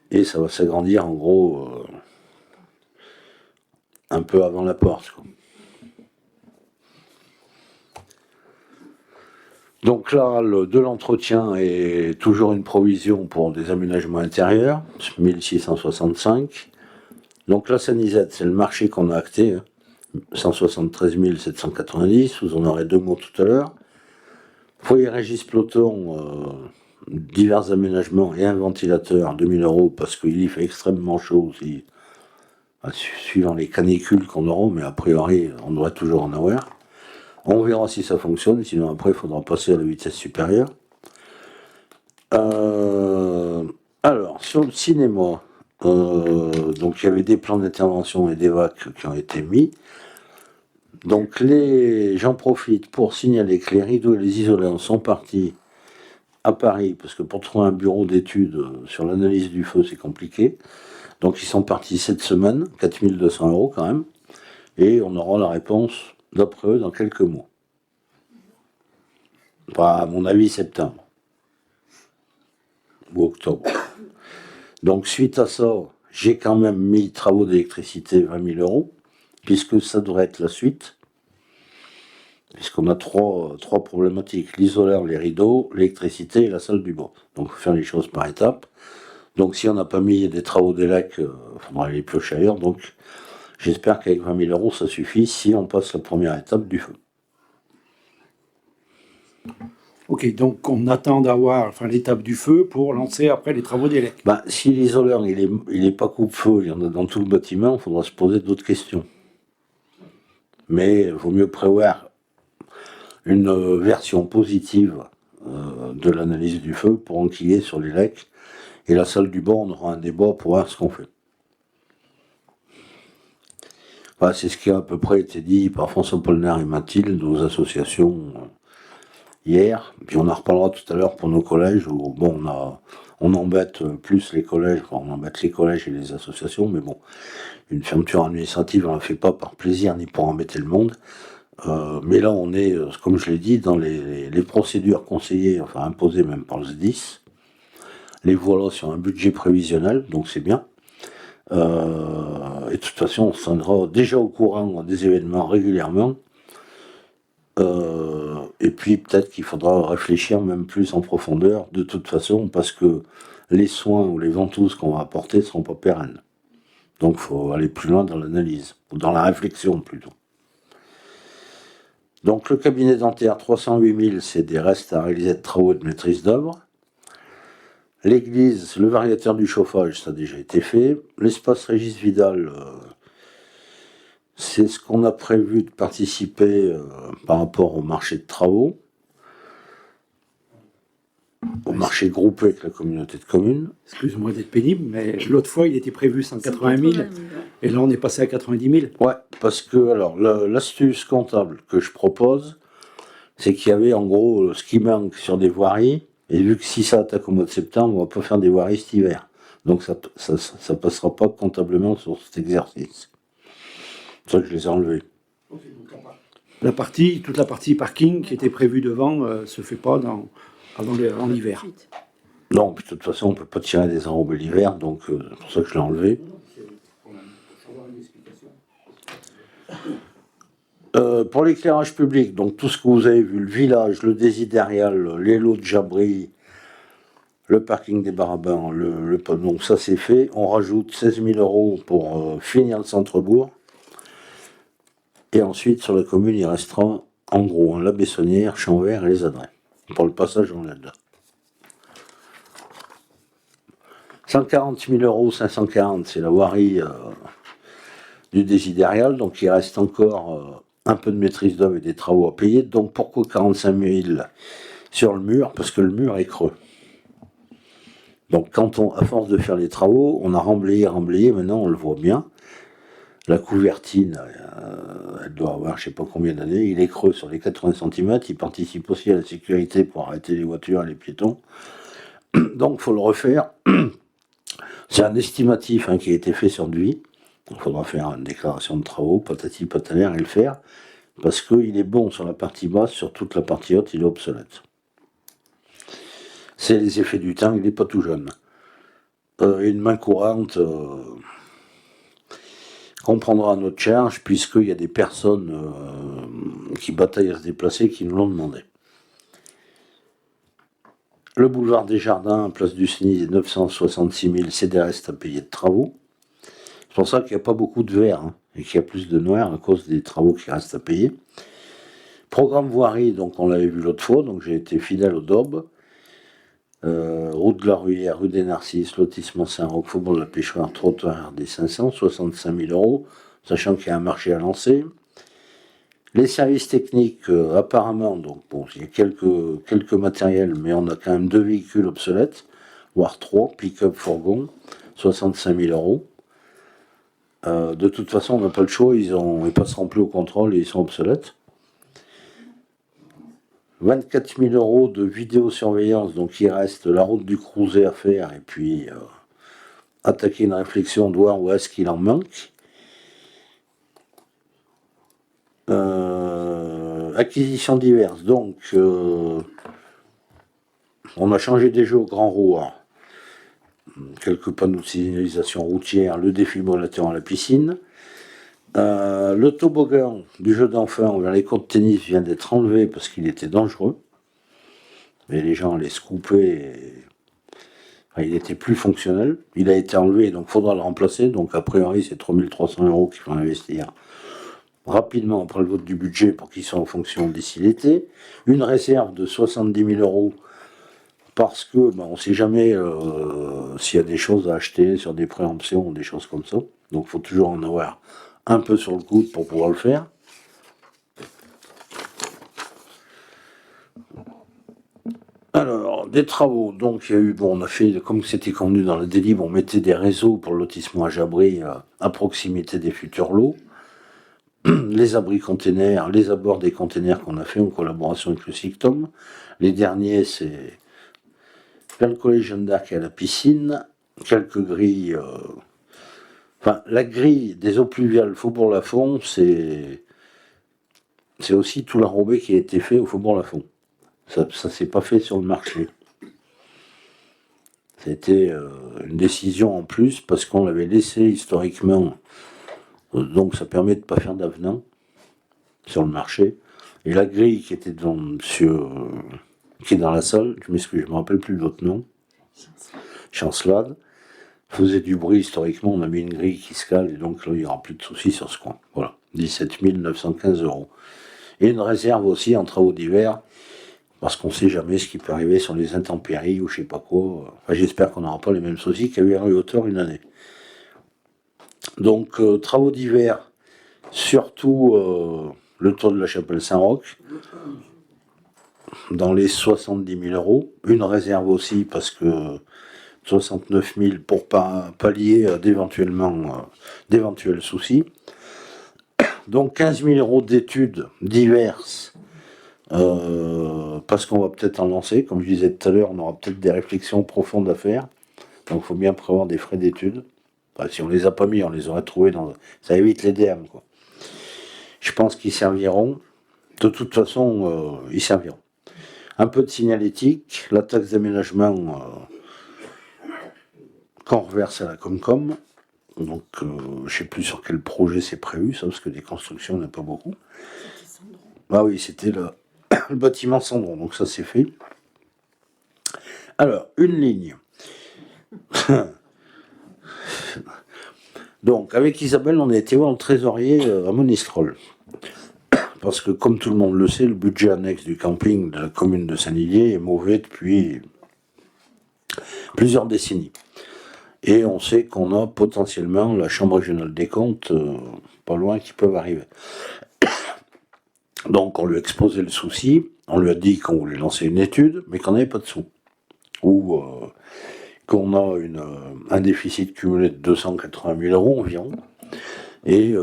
Et ça va s'agrandir en gros un peu avant la porte, quoi. Donc là, de l'entretien est toujours une provision pour des aménagements intérieurs, 1665. Donc la Sanisette, c'est le marché qu'on a acté, 173 790, vous en aurez 2 mots tout à l'heure. Foyer Régis Ploton, divers aménagements et un ventilateur, 2000 € parce qu'il y fait extrêmement chaud aussi, suivant les canicules qu'on aura, mais a priori on devrait toujours en avoir. On verra si ça fonctionne, sinon après il faudra passer à la vitesse supérieure. Alors, sur le cinéma, donc il y avait des plans d'intervention et d'évac qui ont été mis. Donc j'en profite pour signaler que les rideaux et les isolants sont partis à Paris, parce que pour trouver un bureau d'études sur l'analyse du feu, c'est compliqué. Donc ils sont partis cette semaine, 4200 € quand même, et on aura la réponse d'après eux dans quelques mois. Enfin, à mon avis, septembre. Ou octobre. Donc suite à ça, j'ai quand même mis travaux d'électricité 20 000 €, puisque ça devrait être la suite. Puisqu'on a trois problématiques, l'isoleur, les rideaux, l'électricité et la salle du bain. Donc il faut faire les choses par étapes. Donc si on n'a pas mis des travaux d'élec, il faudra les piocher ailleurs. Donc j'espère qu'avec 20 000 € ça suffit si on passe la première étape du feu. Ok, donc on attend d'avoir l'étape du feu pour lancer après les travaux d'élec. Ben, si l'isoleur il est pas coupe-feu, il y en a dans tout le bâtiment, il faudra se poser d'autres questions. Mais il vaut mieux prévoir une version positive de l'analyse du feu pour enquiller sur les lecs. Et la salle du bain, on aura un débat pour voir ce qu'on fait. Bah, c'est ce qui a à peu près été dit par François Polner et Mathilde aux associations hier. Puis on en reparlera tout à l'heure pour nos collèges où bon, on embête plus les collèges, enfin, on embête les collèges et les associations, mais bon, une fermeture administrative, on la fait pas par plaisir ni pour embêter le monde. Mais là, on est, comme je l'ai dit, dans les procédures conseillées, enfin imposées même par le SDIS. Les voilà sur un budget prévisionnel, donc c'est bien. Et de toute façon, on se tiendra déjà au courant des événements régulièrement. Et puis peut-être qu'il faudra réfléchir même plus en profondeur, de toute façon, parce que les soins ou les ventouses qu'on va apporter ne seront pas pérennes. Donc il faut aller plus loin dans l'analyse, ou dans la réflexion plutôt. Donc le cabinet dentaire, 308 000, c'est des restes à réaliser de travaux de maîtrise d'œuvre. L'église, le variateur du chauffage, ça a déjà été fait. L'espace Régis Vidal, c'est ce qu'on a prévu de participer par rapport au marché de travaux, au marché groupé avec la communauté de communes. Excuse-moi d'être pénible, mais l'autre fois, il était prévu 180 000, et là, on est passé à 90 000. Ouais, parce que alors l'astuce comptable que je propose, c'est qu'il y avait en gros ce qui manque sur des voiries, et vu que si ça attaque au mois de septembre, on va pas faire des voiries cet hiver. Donc ça passera pas comptablement sur cet exercice. C'est pour ça que je les ai enlevés. Toute la partie parking qui était prévue devant se fait pas en hiver. Non, puis de toute façon, on peut pas tirer des enrobés l'hiver, donc c'est pour ça que je l'ai enlevé. Pour l'éclairage public, donc tout ce que vous avez vu, le village, le désidérial, les lots de Jabri, le parking des Barabins, donc ça c'est fait. On rajoute 16 000 € pour finir le centre-bourg. Et ensuite, sur la commune, il restera en gros la Bessonnière, Champs-Verts et les Adrets, pour le passage en aide. 140 000 €, 540, c'est la voirie du désidérial, donc il reste encore un peu de maîtrise d'œuvre et des travaux à payer. Donc pourquoi 45 000 sur le mur? Parce que le mur est creux. Donc à force de faire les travaux, on a remblayé, maintenant on le voit bien. La couvertine, elle doit avoir je sais pas combien d'années, il est creux sur les 80 cm, il participe aussi à la sécurité pour arrêter les voitures et les piétons. Donc il faut le refaire. C'est un estimatif qui a été fait sur devis. Il faudra faire une déclaration de travaux, patati patanaire, et le faire, parce qu'il est bon sur la partie basse, sur toute la partie haute, il est obsolète. C'est les effets du temps, il n'est pas tout jeune. Une main courante qu'on prendra à notre charge, puisqu'il y a des personnes qui bataillent à se déplacer qui nous l'ont demandé. Le boulevard des Jardins, place du SNIS, 966 000, c'est des restes à payer de travaux. C'est pour ça qu'il n'y a pas beaucoup de vert et qu'il y a plus de noir à cause des travaux qui restent à payer. Programme voirie, donc on l'avait vu l'autre fois, donc j'ai été fidèle au DOB. Route de la Ruyère, rue des Narcisses, lotissement Saint-Roch, Faubourg de la Pêchoire, trottoir des 565 000 €, sachant qu'il y a un marché à lancer. Les services techniques, apparemment, donc bon, il y a quelques matériels, mais on a quand même 2 véhicules obsolètes, voire 3, pick-up, fourgon, 65 000 €. De toute façon, on n'a pas le choix, ils passeront plus au contrôle et ils sont obsolètes. 24 000 € de vidéosurveillance, donc il reste la route du Crouzet à faire, et puis attaquer une réflexion de voir où est-ce qu'il en manque. Acquisitions diverses, donc on a changé des jeux au grand rouard. Quelques panneaux de signalisation routière, le défibrillateur à la piscine. Le toboggan du jeu d'enfant vers les cours de tennis vient d'être enlevé parce qu'il était dangereux. Et les gens allaient se couper. Il était plus fonctionnel. Il a été enlevé, donc il faudra le remplacer. Donc a priori, c'est 3 300 € qu'il faut investir rapidement après le vote du budget pour qu'il soit en fonction d'ici l'été. Une réserve de 70 000 € parce que on ne sait jamais s'il y a des choses à acheter sur des préemptions ou des choses comme ça. Donc il faut toujours en avoir un peu sur le coude pour pouvoir le faire. Alors, des travaux, donc il y a eu, on a fait, comme c'était convenu dans le délib, on mettait des réseaux pour le lotissement à Jabri à proximité des futurs lots. les abris containers, les abords des containers qu'on a fait en collaboration avec le SICTOM. Les derniers, c'est le collège Jeanne d'Arc et à la piscine, quelques grilles. Enfin, la grille des eaux pluviales Faubourg-Lafont, c'est aussi tout l'enrobé qui a été fait au Faubourg-Lafont. Ça s'est pas fait sur le marché. C'était une décision en plus parce qu'on l'avait laissé historiquement. Donc ça permet de ne pas faire d'avenant sur le marché. Et la grille qui était devant monsieur, qui est dans la salle, je m'excuse, je ne me rappelle plus l'autre nom, Chancelade, faisait du bruit historiquement. On a mis une grille qui se cale et donc là il n'y aura plus de soucis sur ce coin. Voilà, 17 915 €. Et une réserve aussi en travaux divers, parce qu'on ne sait jamais ce qui peut arriver sur les intempéries ou je sais pas quoi. Enfin, j'espère qu'on n'aura pas les mêmes soucis qu'il y a eu à Rue Hauteur une année. Donc, travaux divers, surtout le tour de la chapelle Saint-Roch, dans les 70 000 €. Une réserve aussi, parce que 69 000 pour pallier d'éventuels soucis. Donc 15 000 € d'études diverses, parce qu'on va peut-être en lancer. Comme je disais tout à l'heure, on aura peut-être des réflexions profondes à faire. Donc il faut bien prévoir des frais d'études. Enfin, si on les a pas mis, on les aurait trouvés dans... Ça évite les DM, quoi. Je pense qu'ils serviront. De toute façon, ils serviront. Un peu de signalétique, la taxe d'aménagement qu'on reverse à la Comcom. Donc, je ne sais plus sur quel projet c'est prévu, ça, parce que des constructions, on n'a pas beaucoup. Ah oui, c'était le bâtiment Sandron, donc ça c'est fait. Alors, une ligne. Donc, avec Isabelle, on a été voir le trésorier à Monistrol. Parce que, comme tout le monde le sait, le budget annexe du camping de la commune de Saint-Didier est mauvais depuis plusieurs décennies. Et on sait qu'on a potentiellement la Chambre régionale des comptes pas loin qui peuvent arriver. Donc, on lui a exposé le souci. On lui a dit qu'on voulait lancer une étude, mais qu'on n'avait pas de sous. Ou qu'on a un déficit cumulé de 280 000 € environ. Et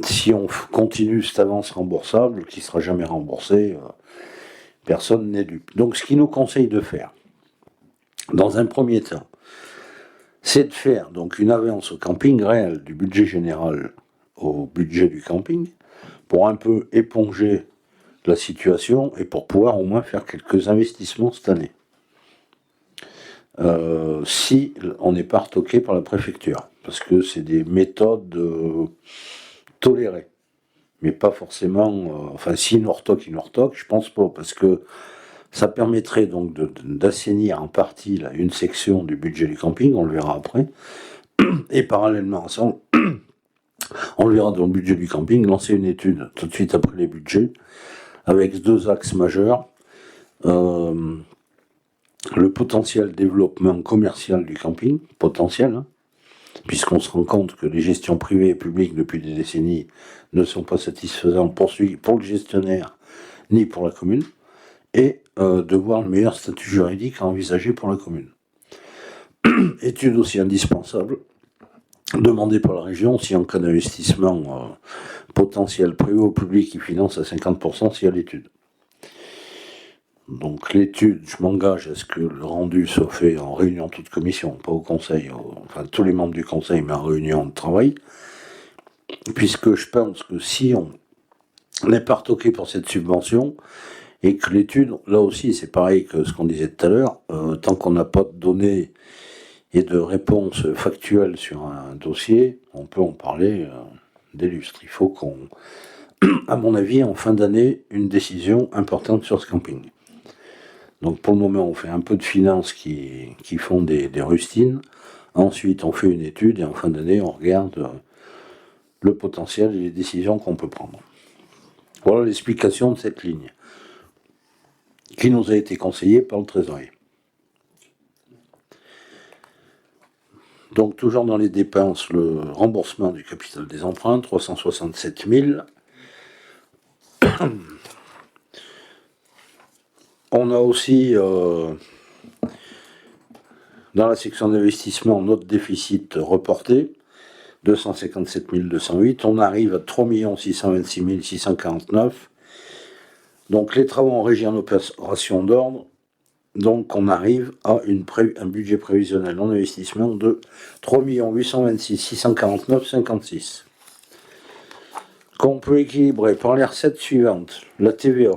si on continue cette avance remboursable, qui ne sera jamais remboursée, personne n'est dupe. Donc ce qu'il nous conseille de faire, dans un premier temps, c'est de faire donc une avance au camping réel du budget général au budget du camping, pour un peu éponger la situation et pour pouvoir au moins faire quelques investissements cette année. Si on n'est pas retoqué par la préfecture, parce que c'est des méthodes tolérées, mais pas forcément. Enfin, s'ils nous retoquent, je pense pas, parce que ça permettrait donc d'assainir en partie là, une section du budget du camping, on le verra après, et parallèlement à ça, on le verra dans le budget du camping, lancer une étude tout de suite après les budgets, avec deux axes majeurs. Le potentiel développement commercial du camping, potentiel, hein, puisqu'on se rend compte que les gestions privées et publiques depuis des décennies ne sont pas satisfaisantes pour le gestionnaire ni pour la commune, et de voir le meilleur statut juridique à envisager pour la commune. Étude aussi indispensable, demandée par la région, si en cas d'investissement potentiel privé ou public qui finance à 50%, s'il y a l'étude. Donc l'étude, je m'engage à ce que le rendu soit fait en réunion toute commission, pas au conseil, enfin tous les membres du conseil, mais en réunion de travail, puisque je pense que si on n'est pas retoqué pour cette subvention, et que l'étude, là aussi c'est pareil que ce qu'on disait tout à l'heure, tant qu'on n'a pas de données et de réponses factuelles sur un dossier, on peut en parler des lustres. Il faut qu'on, à mon avis, en fin d'année, une décision importante sur ce camping. Donc pour le moment, on fait un peu de finances qui font des rustines. Ensuite, on fait une étude et en fin d'année, on regarde le potentiel et les décisions qu'on peut prendre. Voilà l'explication de cette ligne qui nous a été conseillée par le trésorier. Donc toujours dans les dépenses, le remboursement du capital des emprunts, 367 000. On a aussi, dans la section d'investissement, notre déficit reporté 257 208. On arrive à 3 626 649. Donc les travaux en régie en opération d'ordre. Donc on arrive à un budget prévisionnel en investissement de 3 826 649 56. Qu'on peut équilibrer par les recettes suivantes. La TVA,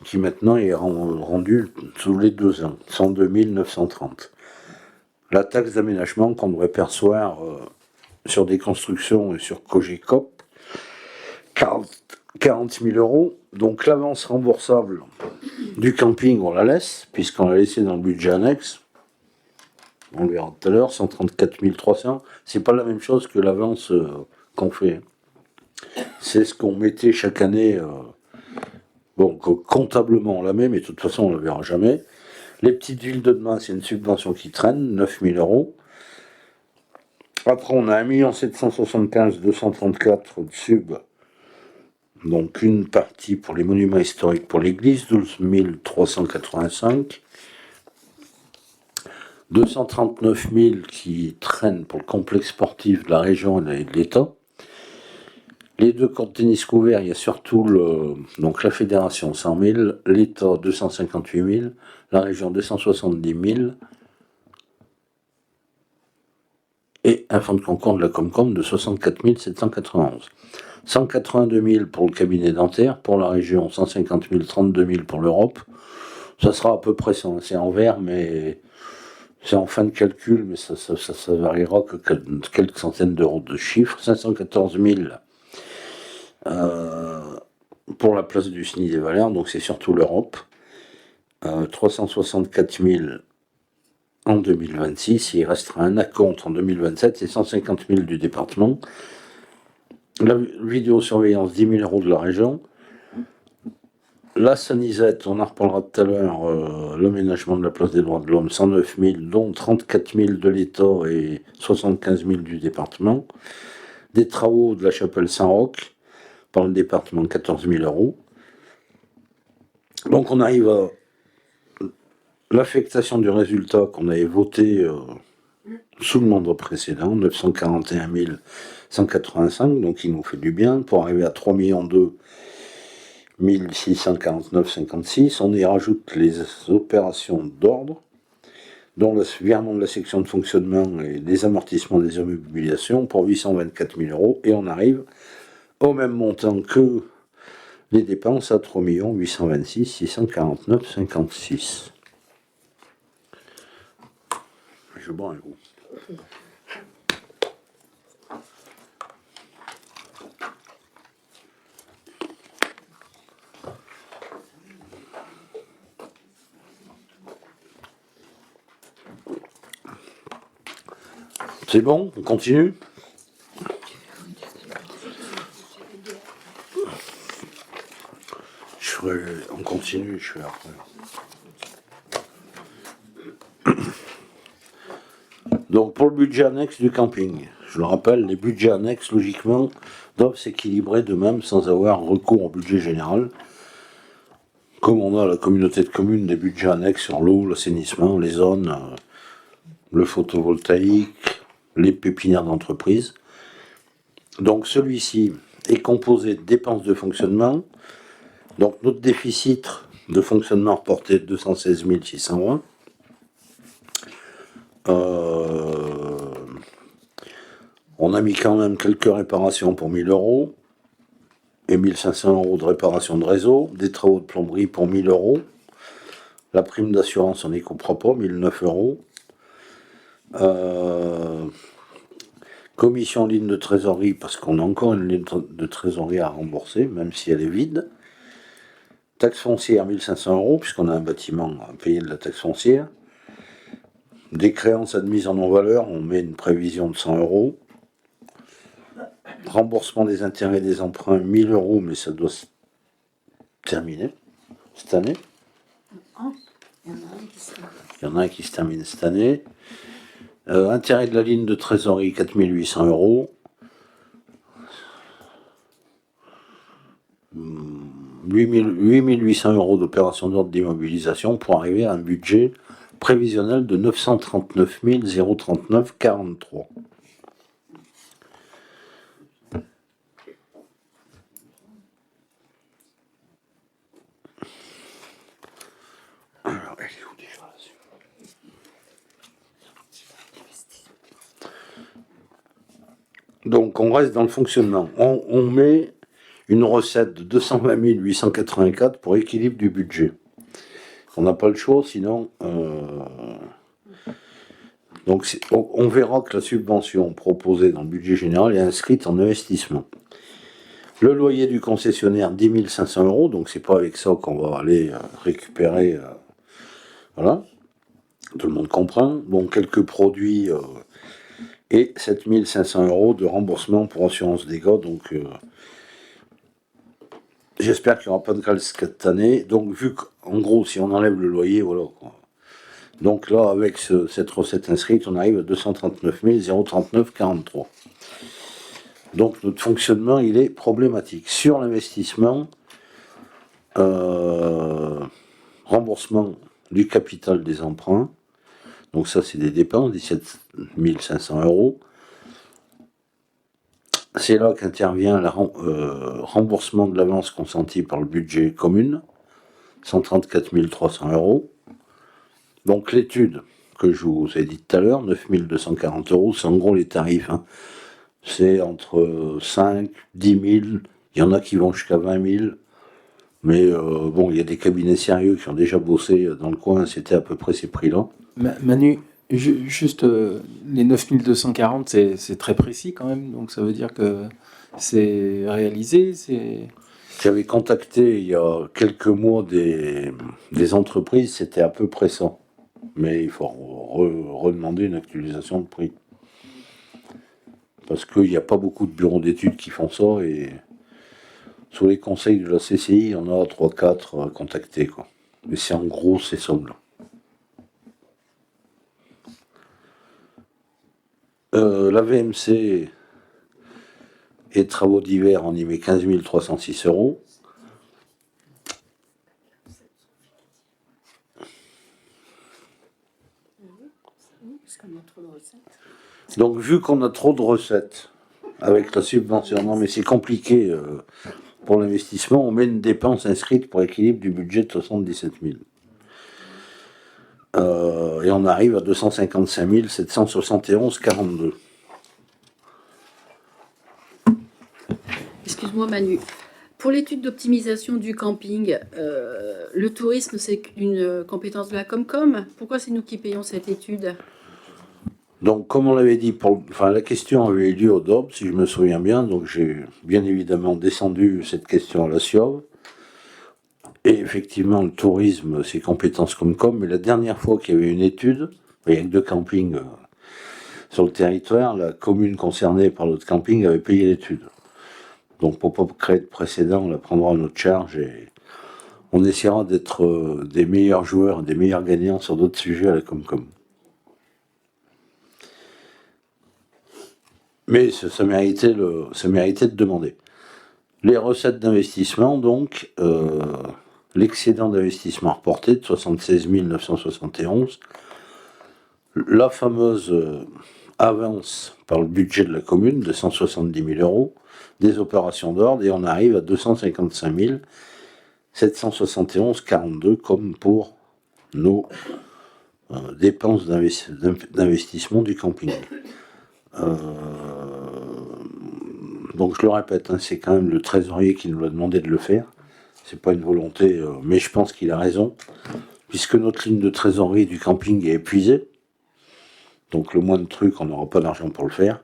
qui maintenant est rendue tous les 2 ans, 102 930. La taxe d'aménagement qu'on devrait percevoir sur des constructions et sur Cogecop, 40 000 euros. Donc l'avance remboursable du camping, on la laisse, puisqu'on l'a laissé dans le budget annexe. On le verra tout à l'heure, 134 300. C'est pas la même chose que l'avance qu'on fait. C'est ce qu'on mettait chaque année. Bon, comptablement on la met, mais de toute façon on ne la verra jamais. Les petites villes de demain, c'est une subvention qui traîne, 9 000 euros. Après, on a 1 775 234 de sub. Donc une partie pour les monuments historiques pour l'église, 12 385. 239 000 qui traînent pour le complexe sportif de la région et de l'État. Les 2 camps de tennis couverts, il y a surtout donc la fédération 100 000, l'État 258 000, la région 270 000 et un fonds de concours de la Comcom de 64 791. 182 000 pour le cabinet dentaire, pour la région 150 000, 32 000 pour l'Europe. Ça sera à peu près ça, c'est en vert, mais c'est en fin de calcul, mais ça variera que quelques centaines d'euros de chiffres. 514 000 pour la place du SNI des Valères, donc c'est surtout l'Europe. 364 000 en 2026, il restera un acompte en 2027, c'est 150 000 du département. La vidéosurveillance, 10 000 euros de la région. La Sanisette, on en reparlera tout à l'heure, l'aménagement de la place des droits de l'homme, 109 000, dont 34 000 de l'État et 75 000 du département. Des travaux de la chapelle Saint-Roch, par le département, 14 000 euros. Donc on arrive à l'affectation du résultat qu'on avait voté sous le mandat précédent, 941 185, donc il nous fait du bien, pour arriver à 3 200 649,56. On y rajoute les opérations d'ordre, dont le virement de la section de fonctionnement et des amortissements des immobilisations pour 824 000 euros, et on arrive au même montant que les dépenses à 3 826 649,56. Je bois un coup. C'est bon, on continue. On continue, je fais après. Donc pour le budget annexe du camping, je le rappelle, les budgets annexes, logiquement, doivent s'équilibrer d'eux-mêmes sans avoir recours au budget général. Comme on a la communauté de communes des budgets annexes sur l'eau, l'assainissement, les zones, le photovoltaïque, les pépinières d'entreprise. Donc celui-ci est composé de dépenses de fonctionnement. Donc notre déficit de fonctionnement reporté de 216 620. On a mis quand même quelques réparations pour 1000 euros et 1500 euros de réparation de réseau, des travaux de plomberie pour 1000 euros, la prime d'assurance en éco-propre, 1009 euros, commission ligne de trésorerie, parce qu'on a encore une ligne de trésorerie à rembourser, même si elle est vide, taxe foncière 1500 euros, puisqu'on a un bâtiment à payer de la taxe foncière, des créances admises en non-valeur, on met une prévision de 100 euros, remboursement des intérêts des emprunts, 1000 euros, mais ça doit se terminer cette année. Il y en a un qui se termine cette année. Intérêt de la ligne de trésorerie, 4800 euros. 8800 euros d'opération d'ordre d'immobilisation pour arriver à un budget prévisionnel de 939 039,43. Donc on reste dans le fonctionnement. On met une recette de 220 884 pour équilibre du budget. On n'a pas le choix, sinon... Donc on verra que la subvention proposée dans le budget général est inscrite en investissement. Le loyer du concessionnaire, 10 500 €, donc c'est pas avec ça qu'on va aller récupérer... voilà, tout le monde comprend. Bon, quelques produits et 7 500 € de remboursement pour assurance dégâts, donc... j'espère qu'il n'y aura pas de casse cette année. Donc, vu qu'en gros, si on enlève le loyer, voilà quoi. Donc là, avec cette recette inscrite, on arrive à 239 039 43. Donc notre fonctionnement, il est problématique. Sur l'investissement, remboursement du capital des emprunts. Donc ça, c'est des dépenses, 17 500 €. C'est là qu'intervient le remboursement de l'avance consentie par le budget commune, 134 300 €. Donc l'étude que je vous ai dit tout à l'heure, 9 240 €, c'est en gros les tarifs. Hein. C'est entre 5, 10 000, il y en a qui vont jusqu'à 20 000. Mais bon, il y a des cabinets sérieux qui ont déjà bossé dans le coin, c'était à peu près ces prix-là. Manu, juste les 9240, c'est très précis quand même, donc ça veut dire que c'est réalisé, c'est... J'avais contacté il y a quelques mois des entreprises, c'était à peu près ça. Mais il faut redemander une actualisation de prix. Parce qu'il n'y a pas beaucoup de bureaux d'études qui font ça, et sous les conseils de la CCI, il y en a 3-4 à contacter, quoi. Mais c'est en gros ces sommes-là. La VMC et travaux divers, on y met 15 306 €. Donc vu qu'on a trop de recettes avec la subvention, non mais c'est compliqué pour l'investissement, on met une dépense inscrite pour équilibre du budget de 77 000. Et on arrive à 255 771 42. Excuse-moi Manu. Pour l'étude d'optimisation du camping, le tourisme c'est une compétence de la Comcom. Pourquoi c'est nous qui payons cette étude? Donc, comme on l'avait dit, la question avait eu lieu au DOB, si je me souviens bien, donc j'ai bien évidemment descendu cette question à la SIOV. Et effectivement, le tourisme, c'est compétences Comcom, mais la dernière fois qu'il y avait une étude, il y a que 2 campings sur le territoire, la commune concernée par l'autre camping avait payé l'étude. Donc, pour ne pas créer de précédent, on la prendra à notre charge et on essaiera d'être des meilleurs joueurs, des meilleurs gagnants sur d'autres sujets à la Comcom. Mais ça méritait de demander. Les recettes d'investissement, donc, l'excédent d'investissement reporté de 76 971, la fameuse avance par le budget de la commune de 170 000 €, des opérations d'ordre, et on arrive à 255 771 42, comme pour nos dépenses d'investissement du camping. Donc je le répète, hein, c'est quand même le trésorier qui nous a demandé de le faire. C'est pas une volonté, mais je pense qu'il a raison, puisque notre ligne de trésorerie du camping est épuisée. Donc le moindre truc, on n'aura pas d'argent pour le faire.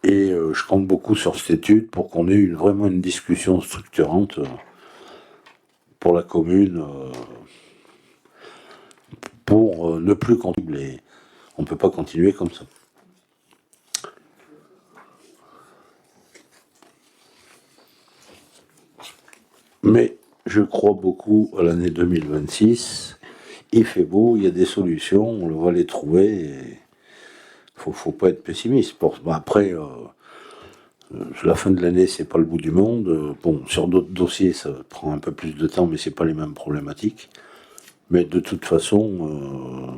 Je compte beaucoup sur cette étude pour qu'on ait vraiment une discussion structurante pour la commune, pour ne plus continuer. On ne peut pas continuer comme ça. Mais je crois beaucoup à l'année 2026. Il fait beau, il y a des solutions, on va les trouver. Et faut pas être pessimiste. Après, la fin de l'année, c'est pas le bout du monde. Bon, sur d'autres dossiers, ça prend un peu plus de temps, mais c'est pas les mêmes problématiques. Mais de toute façon,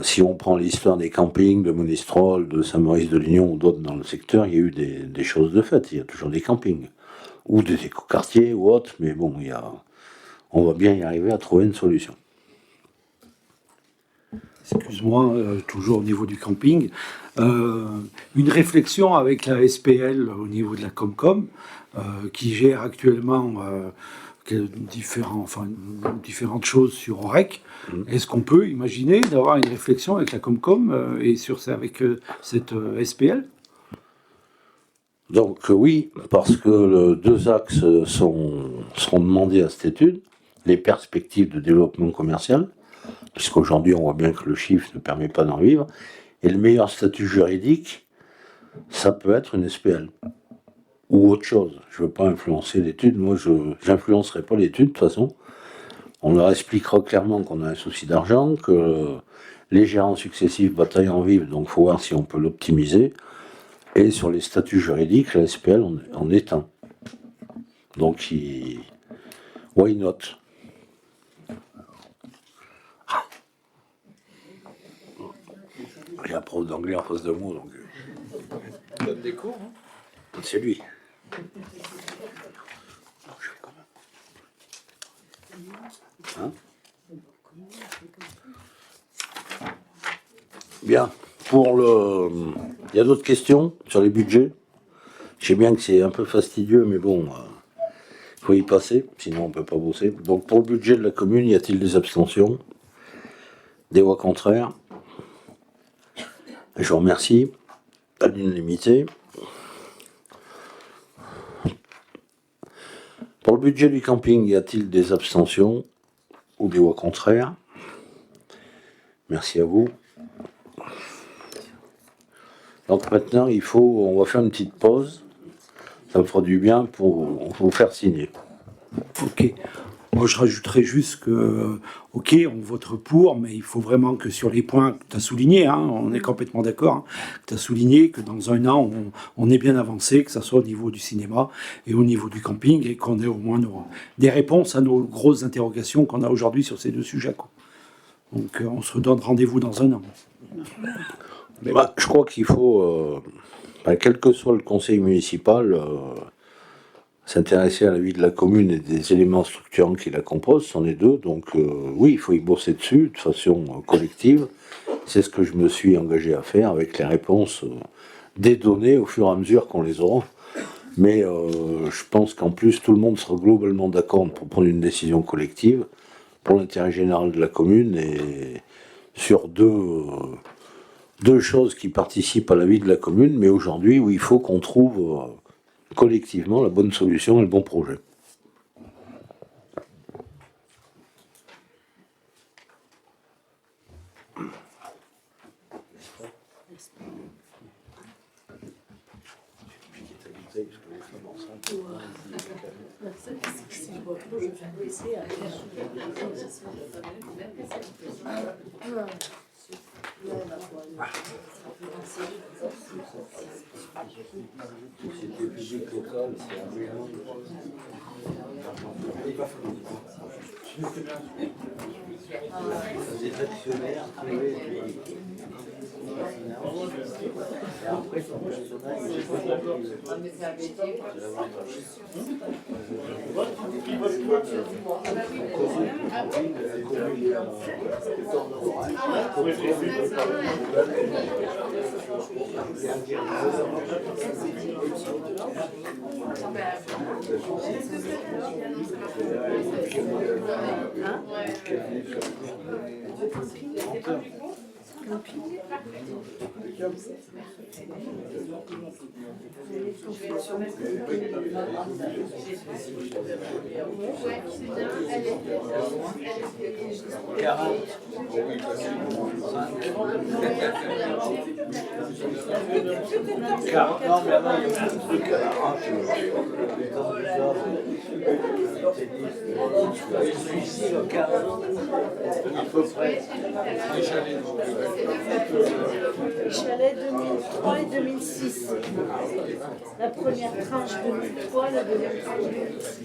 si on prend l'histoire des campings, de Monistrol, de Saint-Maurice-de-Lignon ou d'autres dans le secteur, il y a eu des choses de fait. Il y a toujours des campings. Ou des écoquartiers ou autres, mais bon, on va bien y arriver à trouver une solution. Excuse-moi, toujours au niveau du camping. Une réflexion avec la SPL au niveau de la Comcom, qui gère actuellement différentes choses sur OREC. Est-ce qu'on peut imaginer d'avoir une réflexion avec la Comcom et avec cette SPL? Donc oui, parce que deux axes seront demandés à cette étude. Les perspectives de développement commercial, puisqu'aujourd'hui on voit bien que le chiffre ne permet pas d'en vivre, et le meilleur statut juridique, ça peut être une SPL. Ou autre chose. Je ne veux pas influencer l'étude, moi je n'influencerai pas l'étude de toute façon. On leur expliquera clairement qu'on a un souci d'argent, que les gérants successifs bataillent en vivre, donc il faut voir si on peut l'optimiser. Et sur les statuts juridiques, la SPL en est un. Donc, why not? J'ai un prof d'anglais en face de moi, donc. Tu donnes des cours, hein? C'est lui. Hein? Bien. Il y a d'autres questions sur les budgets? Je sais bien que c'est un peu fastidieux, mais bon, il faut y passer, sinon on ne peut pas bosser. Donc pour le budget de la commune, y a-t-il des abstentions? Des voix contraires? Je vous remercie. À l'unanimité. Pour le budget du camping, y a-t-il des abstentions ou des voix contraires? Merci à vous. Donc maintenant, on va faire une petite pause. Ça me fera du bien pour vous faire signer. Ok. Moi, je rajouterais juste que, ok, on vote pour, mais il faut vraiment que sur les points que tu as soulignés, hein, on est complètement d'accord, hein, que tu as souligné que dans un an, on est bien avancé, que ce soit au niveau du cinéma et au niveau du camping, et qu'on ait au moins des réponses à nos grosses interrogations qu'on a aujourd'hui sur ces deux sujets, quoi. Donc, on se redonne rendez-vous dans un an. Je crois qu'il faut, quel que soit le conseil municipal, s'intéresser à la vie de la commune et des éléments structurants qui la composent, c'en est deux. Donc oui, il faut y bosser dessus de façon collective. C'est ce que je me suis engagé à faire avec les réponses des données au fur et à mesure qu'on les aura. Mais je pense qu'en plus, tout le monde sera globalement d'accord pour prendre une décision collective pour l'intérêt général de la commune et sur deux choses qui participent à la vie de la commune, mais aujourd'hui où il faut qu'on trouve collectivement la bonne solution et le bon projet. Chalet 2003 et 2006. La première tranche 2003, la deuxième tranche 2006.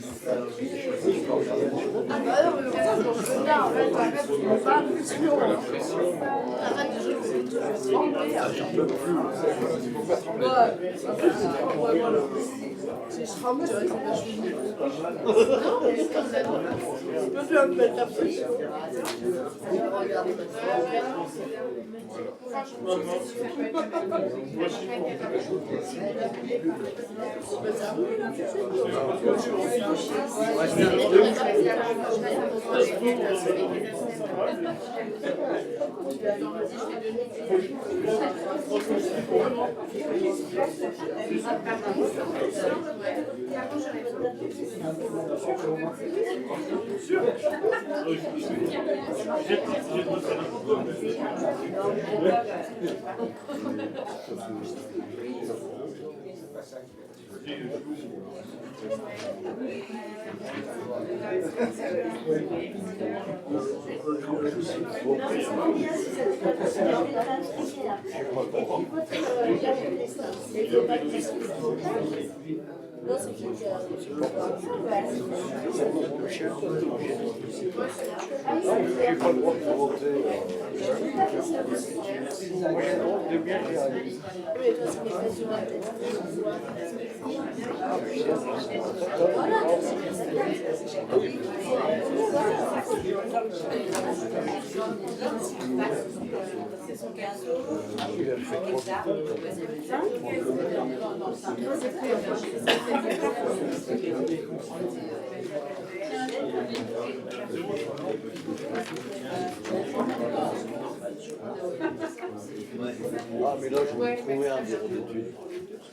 Ah, mais là, je vais trouver un bureau d'études.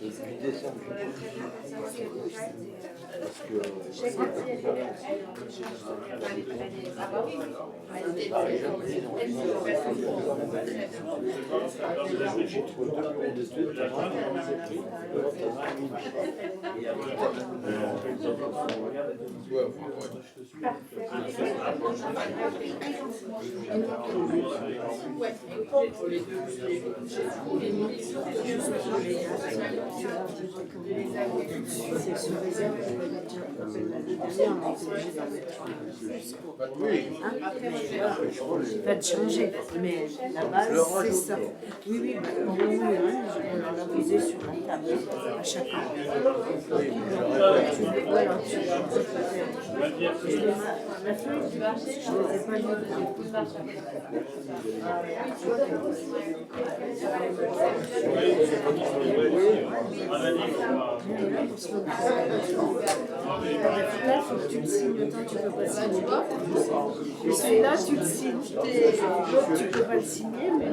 Depuis décembre, j'ai trouvé 2 bureaux d'études. C'est sous réserve de la budget. L'année dernière, on a été obligé d'en mettre plus pour. Pas de changer, mais la base, c'est ça. Oui, oui, bah, on l'a posé sur la table à chaque fois. Voilà, la feuille, je ne les ai pas lues. Là, il faut que tu le signes, autant tu peux pas le signer. Et celui-là, tu le signes. L'autre, tu peux pas le signer, mais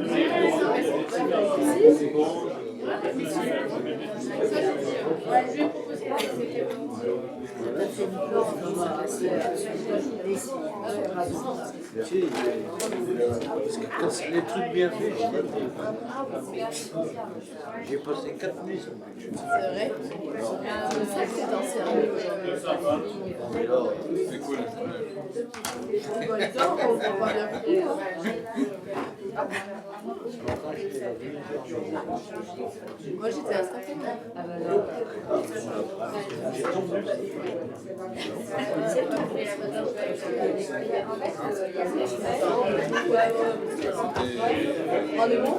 Quand c'est les trucs bien faits, j'ai passé 4 nuits sur le budget. C'est vrai. C'est ça que c'est en sérieux. C'est cool. On va le temps, on va pas bien faire. Moi j'étais à 50 On est bon?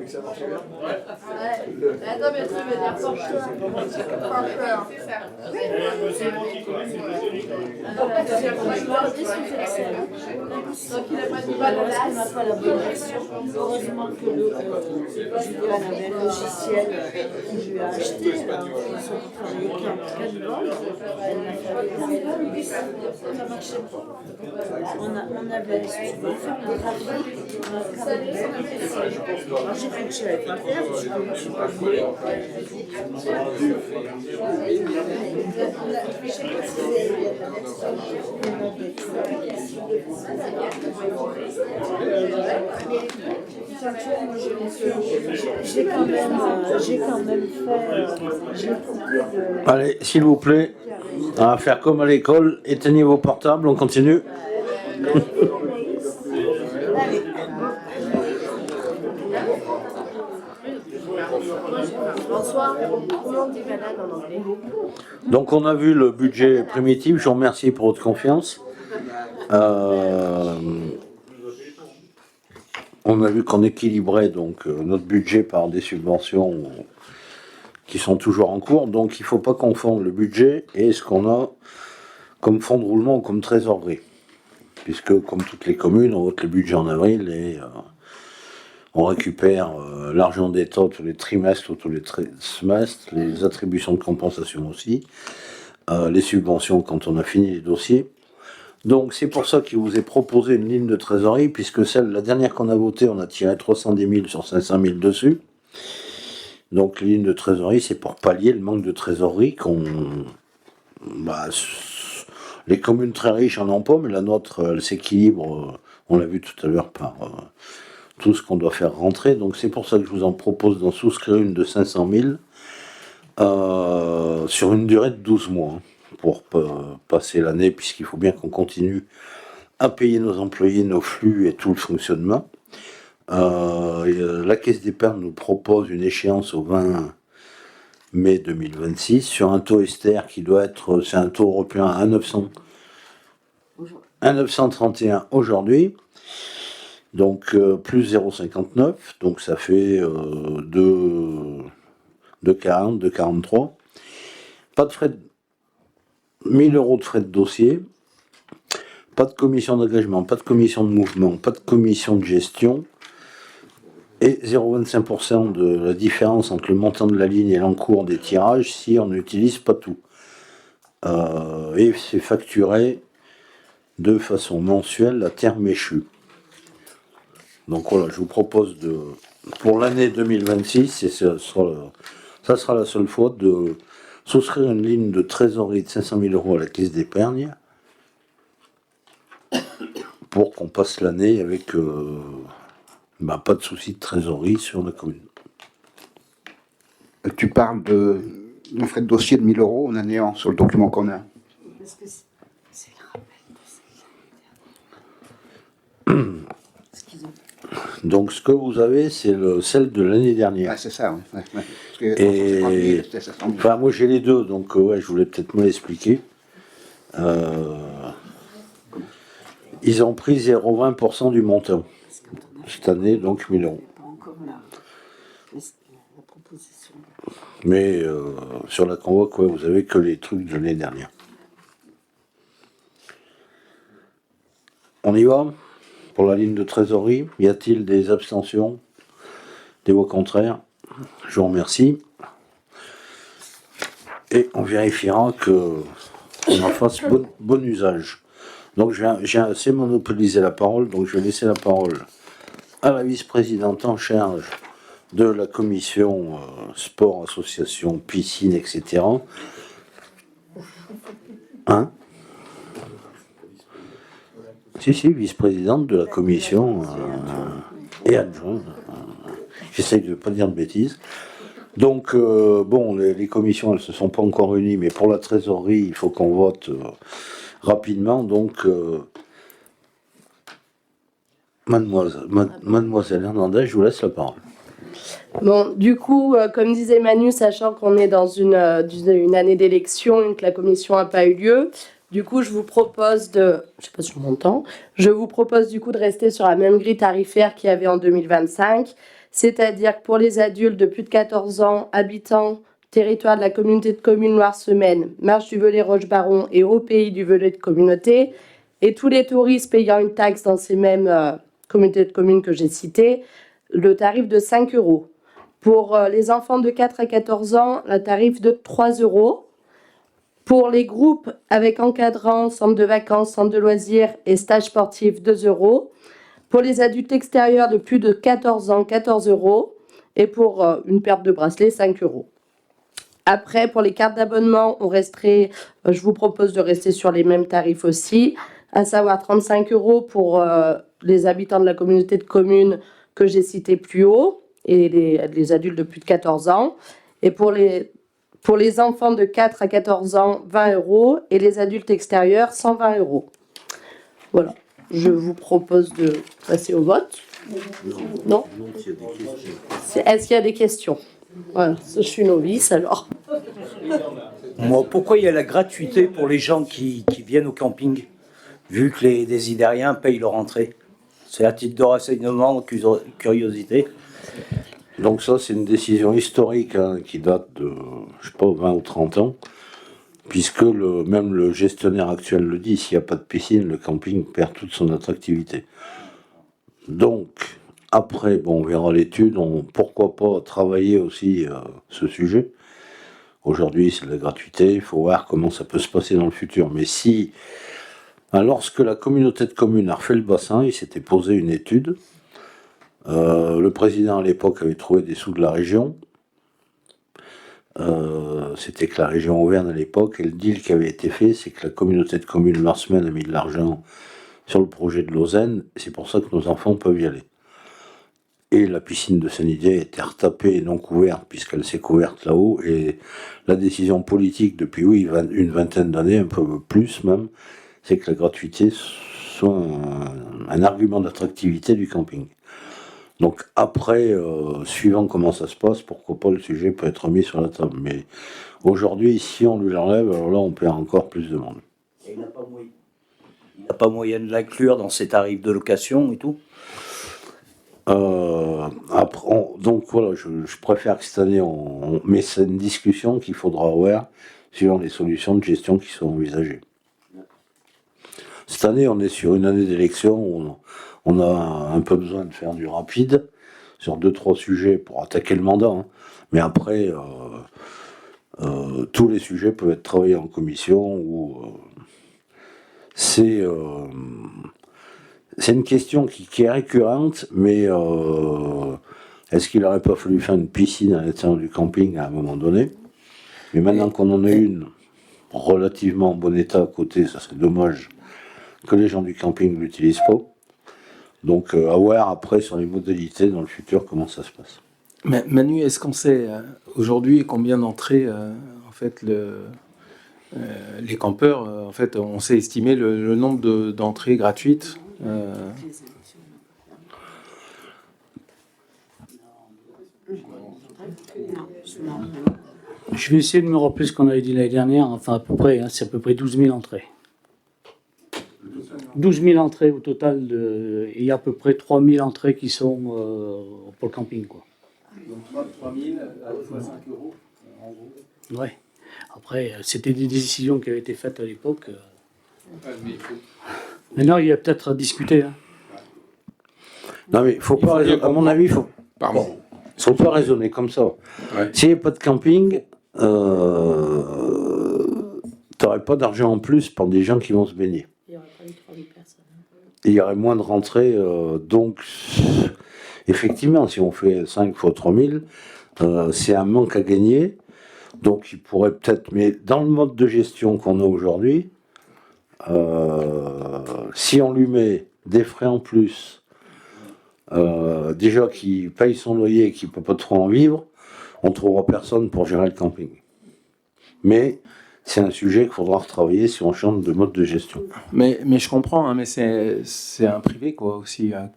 Ça marche bien. Attends, mais tu veux dire porteur. Porteur. C'est ça. Donc il n'a pas de balle on n'a pas la bonne version. Heureusement que Julien avait un logiciel qu'il lui a acheté. Ils ont travaillé qu'en 4 bandes. Ça marchait pas. On avait, si tu veux faire un graphique, moi j'ai cru que je ne savais pas faire, je ne suis pas venue J'ai quand même fait. J'ai écouté de. Allez, s'il vous plaît, on va faire comme à l'école, éteignez vos portables, on continue. Bonsoir. Comment on dit banane en anglais? Donc on a vu le budget primitif, je vous remercie pour votre confiance. On a vu qu'on équilibrait donc notre budget par des subventions qui sont toujours en cours, donc il ne faut pas confondre le budget et ce qu'on a comme fonds de roulement ou comme trésorerie. Puisque comme toutes les communes, on vote le budget en avril et on récupère l'argent d'État tous les trimestres ou tous les semestres, les attributions de compensation aussi, les subventions quand on a fini les dossiers. Donc c'est pour ça qu'il vous est proposé une ligne de trésorerie, puisque la dernière qu'on a votée, on a tiré 310 000 sur 500 000 dessus. Donc les lignes de trésorerie, c'est pour pallier le manque de trésorerie les communes très riches en ont pas, mais la nôtre, elle s'équilibre, on l'a vu tout à l'heure, par tout ce qu'on doit faire rentrer. Donc c'est pour ça que je vous en propose d'en souscrire une de 500 000 sur une durée de 12 mois. Pour passer l'année, puisqu'il faut bien qu'on continue à payer nos employés, nos flux et tout le fonctionnement. La Caisse d'épargne nous propose une échéance au 20 mai 2026 sur un taux Ester qui doit être, c'est un taux européen à 1,931 aujourd'hui, donc plus 0,59, donc ça fait 2,40, 2,43. Pas de frais de 1000 € de frais de dossier, pas de commission d'engagement, pas de commission de mouvement, pas de commission de gestion, et 0,25% de la différence entre le montant de la ligne et l'encours des tirages si on n'utilise pas tout. Et c'est facturé de façon mensuelle à terme échu. Donc voilà, je vous propose pour l'année 2026, et ça sera la seule fois, de souscrire une ligne de trésorerie de 500 000 € à la Caisse d'épargne pour qu'on passe l'année avec pas de souci de trésorerie sur la commune. Tu parles d'un frais de dossier de 1000 € en année sur le document qu'on a. Parce que c'est le rappel de Donc ce que vous avez, c'est celle de l'année dernière. Ah, c'est ça, oui. Ouais. Parce que Et 350 000, c'était 500 000. enfin, moi j'ai les deux, donc je voulais peut-être me l'expliquer. Ils ont pris 0,20% du montant cette année, donc 1000 €. pas encore là. La proposition. Mais sur la convoque, vous avez que les trucs de l'année dernière. On y va pour la ligne de trésorerie. Y a-t-il des abstentions, des voix contraires? Je vous remercie. Et on vérifiera qu'on en fasse bon usage. Donc j'ai assez monopolisé la parole, donc je vais laisser la parole à la vice-présidente en charge de la commission sport, association, piscine, etc. Hein? Si, vice-présidente de la commission et adjointe. J'essaye de ne pas dire de bêtises. Donc, les commissions, elles ne se sont pas encore réunies, mais pour la trésorerie, il faut qu'on vote rapidement. Donc, mademoiselle Hernandez, je vous laisse la parole. Bon, du coup, comme disait Manu, sachant qu'on est dans une année d'élection et que la commission n'a pas eu lieu, du coup, je vous propose je sais pas si je m'entends, je vous propose du coup de rester sur la même grille tarifaire qu'il y avait en 2025, c'est-à-dire que pour les adultes de plus de 14 ans, habitants, territoire de la communauté de communes Loire-Semaine, Marche du Velay Roche-Baron et au pays du Velay de communauté, et tous les touristes payant une taxe dans ces mêmes communautés de communes que j'ai citées, le tarif de 5 €. Pour les enfants de 4 à 14 ans, le tarif de 3 €. Pour les groupes avec encadrants, centre de vacances, centre de loisirs et stages sportifs, 2 €. Pour les adultes extérieurs de plus de 14 ans, 14 €. Et pour une paire de bracelets, 5 euros. Après, pour les cartes d'abonnement, je vous propose de rester sur les mêmes tarifs aussi, à savoir 35 euros pour les habitants de la communauté de communes que j'ai cité plus haut, et les adultes de plus de 14 ans. Et pour les enfants de 4 à 14 ans, 20 euros, et les adultes extérieurs, 120 euros. Voilà. Je vous propose de passer au vote. Non ? Est-ce qu'il y a des questions ? Voilà, je suis novice alors. Moi, pourquoi il y a la gratuité pour les gens qui viennent au camping, vu que les désidériens payent leur entrée? C'est à titre de renseignement, curiosité. Donc ça, c'est une décision historique hein, qui date de, je sais pas, 20 ou 30 ans, puisque même le gestionnaire actuel le dit, s'il n'y a pas de piscine, le camping perd toute son attractivité. Donc, après, bon, on verra l'étude, pourquoi pas travailler aussi ce sujet. Aujourd'hui, c'est de la gratuité, il faut voir comment ça peut se passer dans le futur. Mais si, lorsque la communauté de communes a refait le bassin, il s'était posé une étude. Le président à l'époque avait trouvé des sous de la région. C'était que la région Auvergne à l'époque, et le deal qui avait été fait, c'est que la communauté de communes Marsmen a mis de l'argent sur le projet de Lausanne, et c'est pour ça que nos enfants peuvent y aller. Et la piscine de Saint-Didier était retapée et non couverte, puisqu'elle s'est couverte là-haut, et la décision politique depuis une vingtaine d'années, un peu plus même, c'est que la gratuité soit un argument d'attractivité du camping. Donc après, suivant comment ça se passe, pourquoi pas le sujet peut être mis sur la table. Mais aujourd'hui, si on lui l'enlève, alors là on perd encore plus de monde. Et il n'a pas moyen de l'inclure dans ses tarifs de location et tout? Donc voilà, je préfère que cette année, mais c'est une discussion qu'il faudra avoir suivant les solutions de gestion qui sont envisagées. Cette année, on est sur une année d'élection où on a un peu besoin de faire du rapide sur 2-3 sujets pour attaquer le mandat. Hein. Mais après, tous les sujets peuvent être travaillés en commission ou c'est une question qui est récurrente, mais est-ce qu'il n'aurait pas fallu faire une piscine à l'intérieur du camping à un moment donné? Mais maintenant qu'on en a une relativement en bon état à côté, ça serait dommage que les gens du camping ne l'utilisent pas. Donc à voir après sur les modalités dans le futur comment ça se passe. Mais Manu, est-ce qu'on sait aujourd'hui combien d'entrées en fait les campeurs en fait on sait estimer le nombre d'entrées gratuites Je vais essayer de me rappeler ce qu'on avait dit l'année dernière, enfin à peu près, hein, c'est à peu près 12 000 entrées. 12 000 entrées au total, et il y a à peu près 3 000 entrées qui sont pour le camping. Quoi. Donc 3 000 à 5 euros en gros. Ouais. Après, c'était des décisions qui avaient été faites à l'époque. Maintenant, il y a peut-être à discuter. Hein. Non mais faut pas à mon avis, faut pas raisonner comme ça. Ouais. S'il n'y a pas de camping, t'aurais pas d'argent en plus pour des gens qui vont se baigner. Il y aurait pas eu 3 000 personnes. Il y aurait moins de rentrées, donc effectivement, si on fait 5 fois 3 000, c'est un manque à gagner. Donc il pourrait peut-être, mais dans le mode de gestion qu'on a aujourd'hui, si on lui met des frais en plus, déjà qui paye son loyer et qui ne peut pas trop en vivre, on ne trouvera personne pour gérer le camping. Mais c'est un sujet qu'il faudra retravailler si on change de mode de gestion. Mais je comprends, hein, mais c'est un privé quoi aussi. Hein.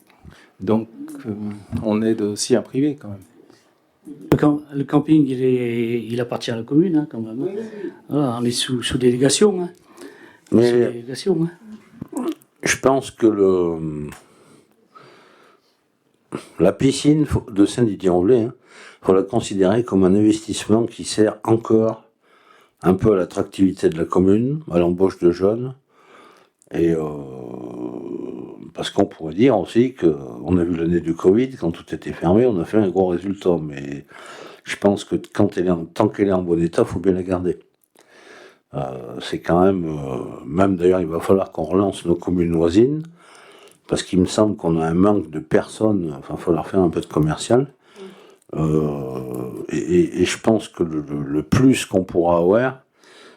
Donc on aide aussi un privé quand même. Le camping, il appartient à la commune hein, quand même. Voilà, on est sous délégation. Hein. Mais sous délégation, hein. Je pense que la piscine de Saint-Didier-en-Velay, il faut la considérer comme un investissement qui sert encore un peu à l'attractivité de la commune, à l'embauche de jeunes, et parce qu'on pourrait dire aussi qu'on a vu l'année du Covid, quand tout était fermé, on a fait un gros résultat, mais je pense que tant qu'elle est en bon état, il faut bien la garder. C'est quand même d'ailleurs il va falloir qu'on relance nos communes voisines, parce qu'il me semble qu'on a un manque de personnes, enfin il va falloir faire un peu de commercial, Et je pense que le plus qu'on pourra avoir,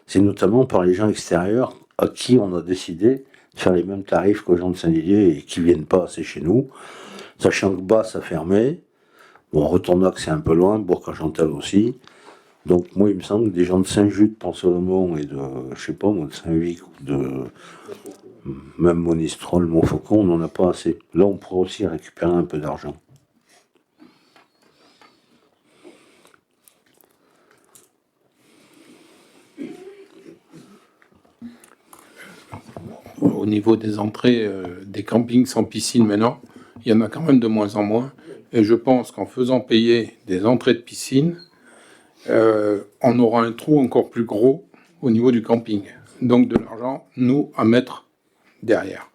c'est notamment par les gens extérieurs à qui on a décidé de faire les mêmes tarifs qu'aux gens de Saint-Didier et qui viennent pas assez chez nous, sachant que Basse a fermé. Bon, Retornac, c'est un peu loin, Bourg-en-Chantal aussi. Donc, moi, il me semble que des gens de Saint-Just, de Pont-Solomon et de, je sais pas, moi, de Saint-Vic ou de même Monistrol, Montfaucon, on n'en a pas assez. Là, on pourrait aussi récupérer un peu d'argent. Au niveau des entrées des campings sans piscine maintenant, il y en a quand même de moins en moins. Et je pense qu'en faisant payer des entrées de piscine, on aura un trou encore plus gros au niveau du camping. Donc de l'argent, nous, à mettre derrière.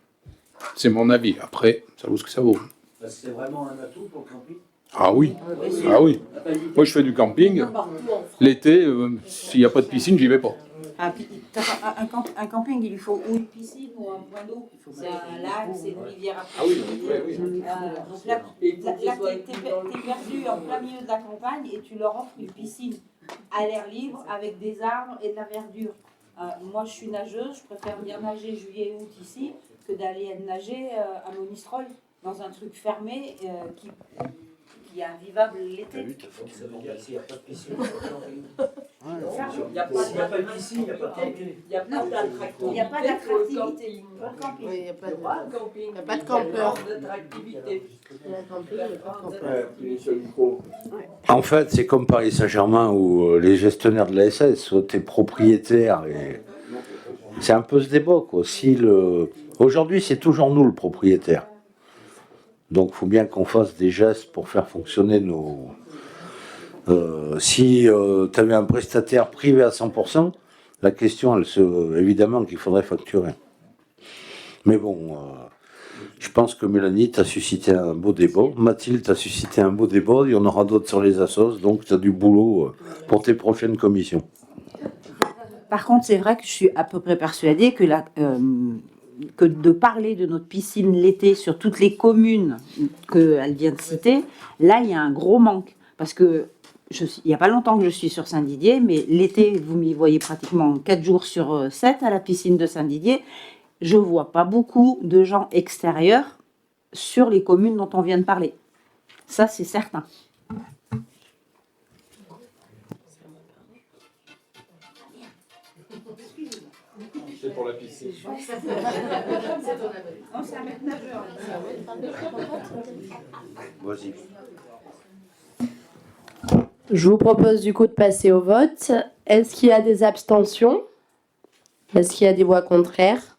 C'est mon avis. Après, ça vaut ce que ça vaut. C'est vraiment un atout pour le camping. Ah oui, ah oui. Moi, je fais du camping. L'été, s'il n'y a pas de piscine, j'y vais pas. Un camping, il lui faut ou une piscine ou un point d'eau. C'est un lac, c'est une rivière à Ah oui, oui. donc là, t'es perdu en plein milieu de la campagne et tu leur offres une piscine à l'air libre avec des arbres et de la verdure. Moi, je suis nageuse, je préfère venir nager juillet et août ici que d'aller nager à Monistrol dans un truc fermé qui est invivable l'été. Ça veut dire s'il n'y a pas de piscine, Il n'y a pas de piscine, il n'y a pas de camping. Il n'y a pas d'attractivité. Il n'y a pas d'attractivité. Oui, il n'y a pas de campeur. En fait, c'est comme Paris Saint-Germain où les gestionnaires de la SS sont des propriétaires. Et c'est un peu ce débat, quoi. Aujourd'hui, c'est toujours nous le propriétaire. Donc, il faut bien qu'on fasse des gestes pour faire fonctionner nos. Si tu avais un prestataire privé à 100%, la question, évidemment qu'il faudrait facturer. Mais bon, je pense que Mélanie t'a suscité un beau débat, Mathilde t'a suscité un beau débat, il y en aura d'autres sur les assos, donc tu as du boulot pour tes prochaines commissions. Par contre, c'est vrai que je suis à peu près persuadée que que de parler de notre piscine l'été sur toutes les communes qu'elle vient de citer, là, il y a un gros manque. Parce que il n'y a pas longtemps que je suis sur Saint-Didier, mais l'été, vous m'y voyez pratiquement 4 jours sur 7 à la piscine de Saint-Didier. Je ne vois pas beaucoup de gens extérieurs sur les communes dont on vient de parler. Ça, c'est certain. C'est pour la piscine. Vas-y. Je vous propose du coup de passer au vote. Est-ce qu'il y a des abstentions? Est-ce qu'il y a des voix contraires?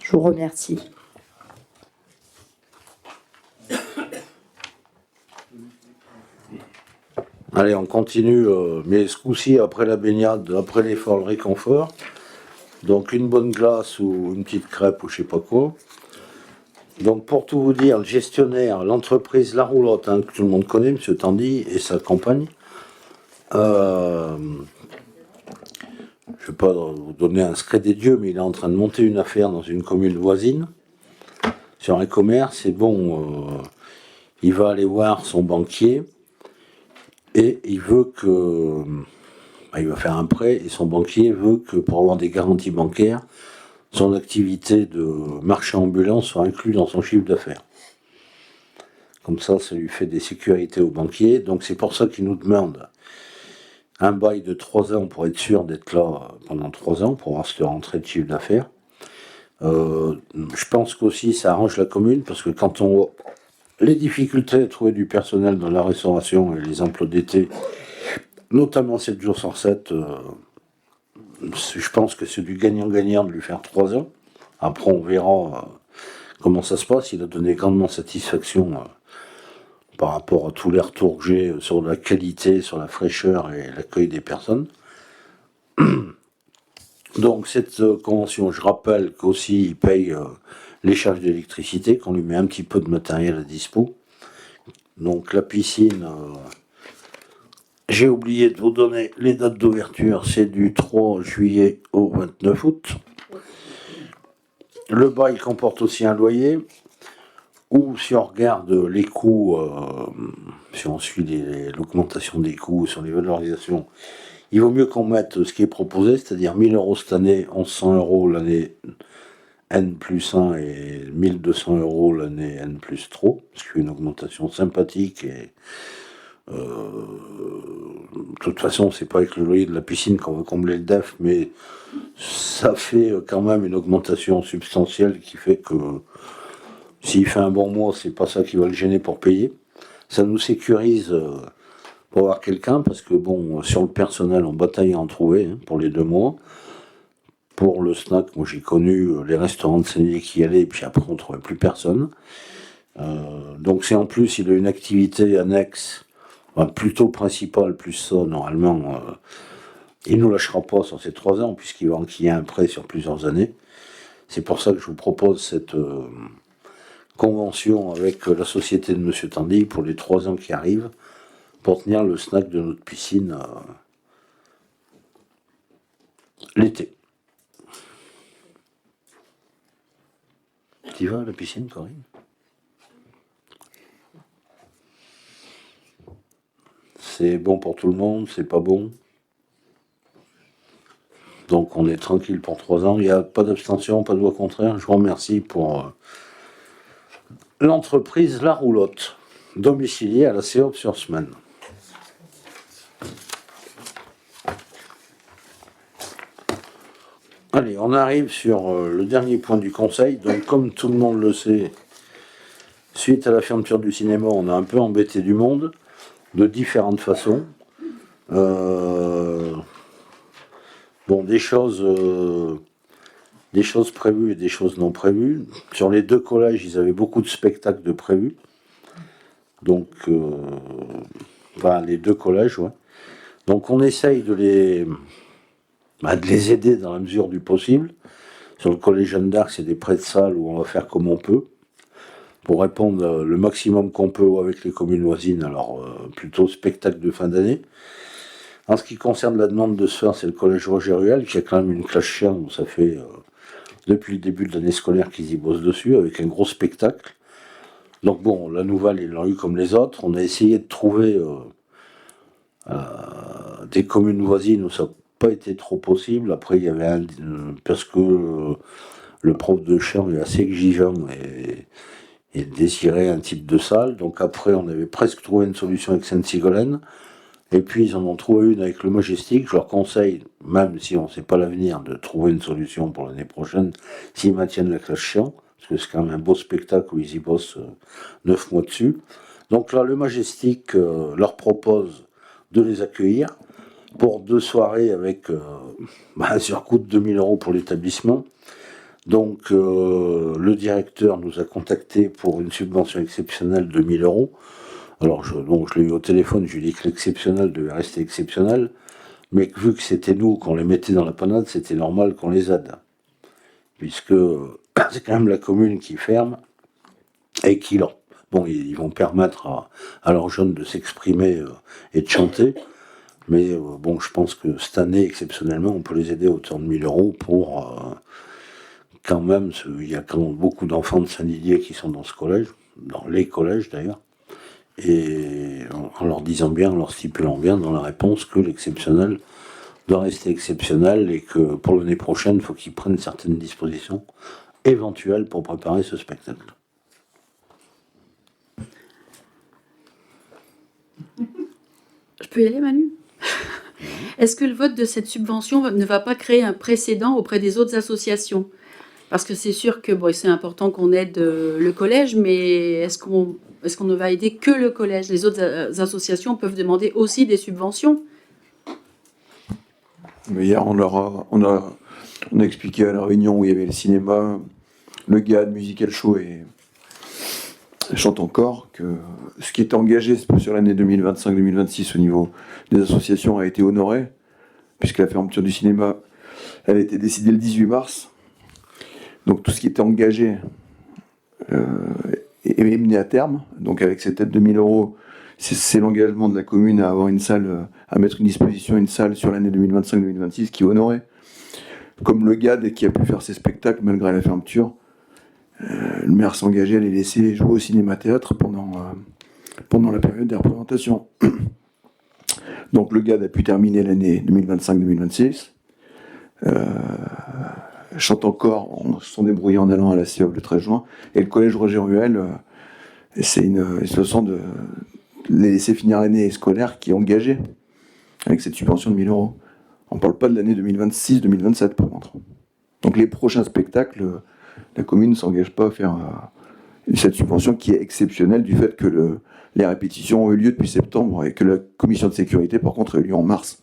Je vous remercie. Allez, on continue, mais ce coup-ci, après la baignade, après l'effort, le réconfort. Donc une bonne glace ou une petite crêpe ou je sais pas quoi. Donc pour tout vous dire, le gestionnaire, l'entreprise La Roulotte, que tout le monde connaît, M. Tandy et sa compagne. Je ne vais pas vous donner un secret des dieux, mais il est en train de monter une affaire dans une commune voisine sur un commerce. Et bon, il va aller voir son banquier et il veut que... il va faire un prêt et son banquier veut que pour avoir des garanties bancaires, son activité de marchand ambulant soit inclue dans son chiffre d'affaires. Comme ça lui fait des sécurités au banquier. Donc c'est pour ça qu'il nous demande un bail de 3 ans pour être sûr d'être là pendant 3 ans, pour avoir cette rentrée de chiffre d'affaires. Je pense qu'aussi ça arrange la commune, parce que quand on voit les difficultés à trouver du personnel dans la restauration et les emplois d'été, notamment 7 jours sur 7, je pense que c'est du gagnant-gagnant de lui faire 3 ans. Après, on verra comment ça se passe. Il a donné grandement satisfaction par rapport à tous les retours que j'ai sur la qualité, sur la fraîcheur et l'accueil des personnes. Donc, cette convention, je rappelle qu'aussi, il paye les charges d'électricité, qu'on lui met un petit peu de matériel à dispo. Donc, la piscine... j'ai oublié de vous donner les dates d'ouverture, c'est du 3 juillet au 29 août. Le bail comporte aussi un loyer. Ou si on regarde les coûts, si on suit l'augmentation des coûts sur les valorisations, il vaut mieux qu'on mette ce qui est proposé, c'est-à-dire 1 000 euros cette année, 1 100 euros l'année N+1 et 1 200 euros l'année N+3, ce qui est une augmentation sympathique. Et de toute façon, c'est pas avec le loyer de la piscine qu'on va combler le DEF, mais ça fait quand même une augmentation substantielle qui fait que s'il fait un bon mois, c'est pas ça qui va le gêner pour payer. Ça nous sécurise pour avoir quelqu'un, parce que bon, sur le personnel, on bataille à en trouver pour les 2 mois. Pour le snack, moi j'ai connu les restaurants de Saint-Dié qui y allaient, et puis après on trouvait plus personne. Donc c'est en plus, il a une activité annexe, plutôt principale, plus ça, normalement, il ne nous lâchera pas sur ces 3 ans, puisqu'il va enquiller un prêt sur plusieurs années. C'est pour ça que je vous propose cette convention avec la société de Monsieur Tandy pour les 3 ans qui arrivent, pour tenir le snack de notre piscine l'été. Tu vas à la piscine, Corinne? C'est bon pour tout le monde, c'est pas bon. Donc on est tranquille pour 3 ans. Il n'y a pas d'abstention, pas de voix contraire. Je vous remercie pour l'entreprise La Roulotte, domiciliée à la Céops-sur-Semaine. Allez, on arrive sur le dernier point du conseil. Donc, comme tout le monde le sait, suite à la fermeture du cinéma, on a un peu embêté du monde, de différentes façons. Bon, des choses prévues et des choses non prévues. Sur les 2 collèges, ils avaient beaucoup de spectacles de prévus. Donc, les 2 collèges, ouais. Donc, on essaye de les aider dans la mesure du possible. Sur le collège Jeanne d'Arc, c'est des prêts de salle où on va faire comme on peut, pour répondre le maximum qu'on peut avec les communes voisines, alors plutôt spectacle de fin d'année. En ce qui concerne la demande de se faire, c'est le collège Roger Ruel, qui a quand même une classe chien, où ça fait depuis le début de l'année scolaire qu'ils y bossent dessus, avec un gros spectacle. Donc bon, la nouvelle, ils l'ont eu comme les autres. On a essayé de trouver des communes voisines où ça n'a pas été trop possible. Après, il y avait parce que le prof de chant est assez exigeant et désirait un type de salle. Donc après, on avait presque trouvé une solution avec Sainte-Sigolène. Et puis, ils en ont trouvé une avec le Majestic. Je leur conseille, même si on ne sait pas l'avenir, de trouver une solution pour l'année prochaine, s'ils maintiennent la classe chant, parce que c'est quand même un beau spectacle où ils y bossent 9 mois dessus. Donc là, le Majestic leur propose de les accueillir pour 2 soirées avec un surcoût de 2 000 euros pour l'établissement. Donc, le directeur nous a contacté pour une subvention exceptionnelle de 1 000 euros. Alors, je l'ai eu au téléphone, je lui ai dit que l'exceptionnel devait rester exceptionnel, mais que vu que c'était nous qu'on les mettait dans la panade, c'était normal qu'on les aide. Puisque c'est quand même la commune qui ferme et qui leur... Bon, ils vont permettre à leurs jeunes de s'exprimer et de chanter, mais bon, je pense que cette année, exceptionnellement, on peut les aider à hauteur de 1 000 euros pour... quand même, il y a quand même beaucoup d'enfants de Saint-Didier qui sont dans ce collège, dans les collèges d'ailleurs, et en leur disant bien, en leur stipulant bien dans la réponse que l'exceptionnel doit rester exceptionnel et que pour l'année prochaine, il faut qu'ils prennent certaines dispositions éventuelles pour préparer ce spectacle. Je peux y aller, Manu? Est-ce que le vote de cette subvention ne va pas créer un précédent auprès des autres associations? Parce que c'est sûr que bon, c'est important qu'on aide le collège, mais est-ce qu'on ne va aider que le collège? Les autres associations peuvent demander aussi des subventions. Mais hier, on a expliqué à la réunion où il y avait le cinéma, le GAD, Musical Show et Chante encore, que ce qui était engagé sur l'année 2025-2026 au niveau des associations a été honoré, puisque la fermeture du cinéma, elle a été décidée le 18 mars. Donc tout ce qui était engagé est mené à terme. Donc avec cette aide de 1 000 euros, c'est l'engagement de la commune à avoir une salle, à mettre à disposition une salle sur l'année 2025-2026 qui est honorée. Comme le GAD qui a pu faire ses spectacles malgré la fermeture, le maire s'engageait à les laisser jouer au cinéma-théâtre pendant la période des représentations. Donc le GAD a pu terminer l'année 2025-2026. Chante encore, on se sont débrouillés en allant à la CEOB le 13 juin. Et le collège Roger Ruel, c'est une façon de les laisser finir l'année scolaire qui est engagée avec cette subvention de 1 000 €. On ne parle pas de l'année 2026-2027 par contre. Donc les prochains spectacles, la commune ne s'engage pas à faire cette subvention qui est exceptionnelle du fait que les répétitions ont eu lieu depuis septembre et que la commission de sécurité par contre a eu lieu en mars.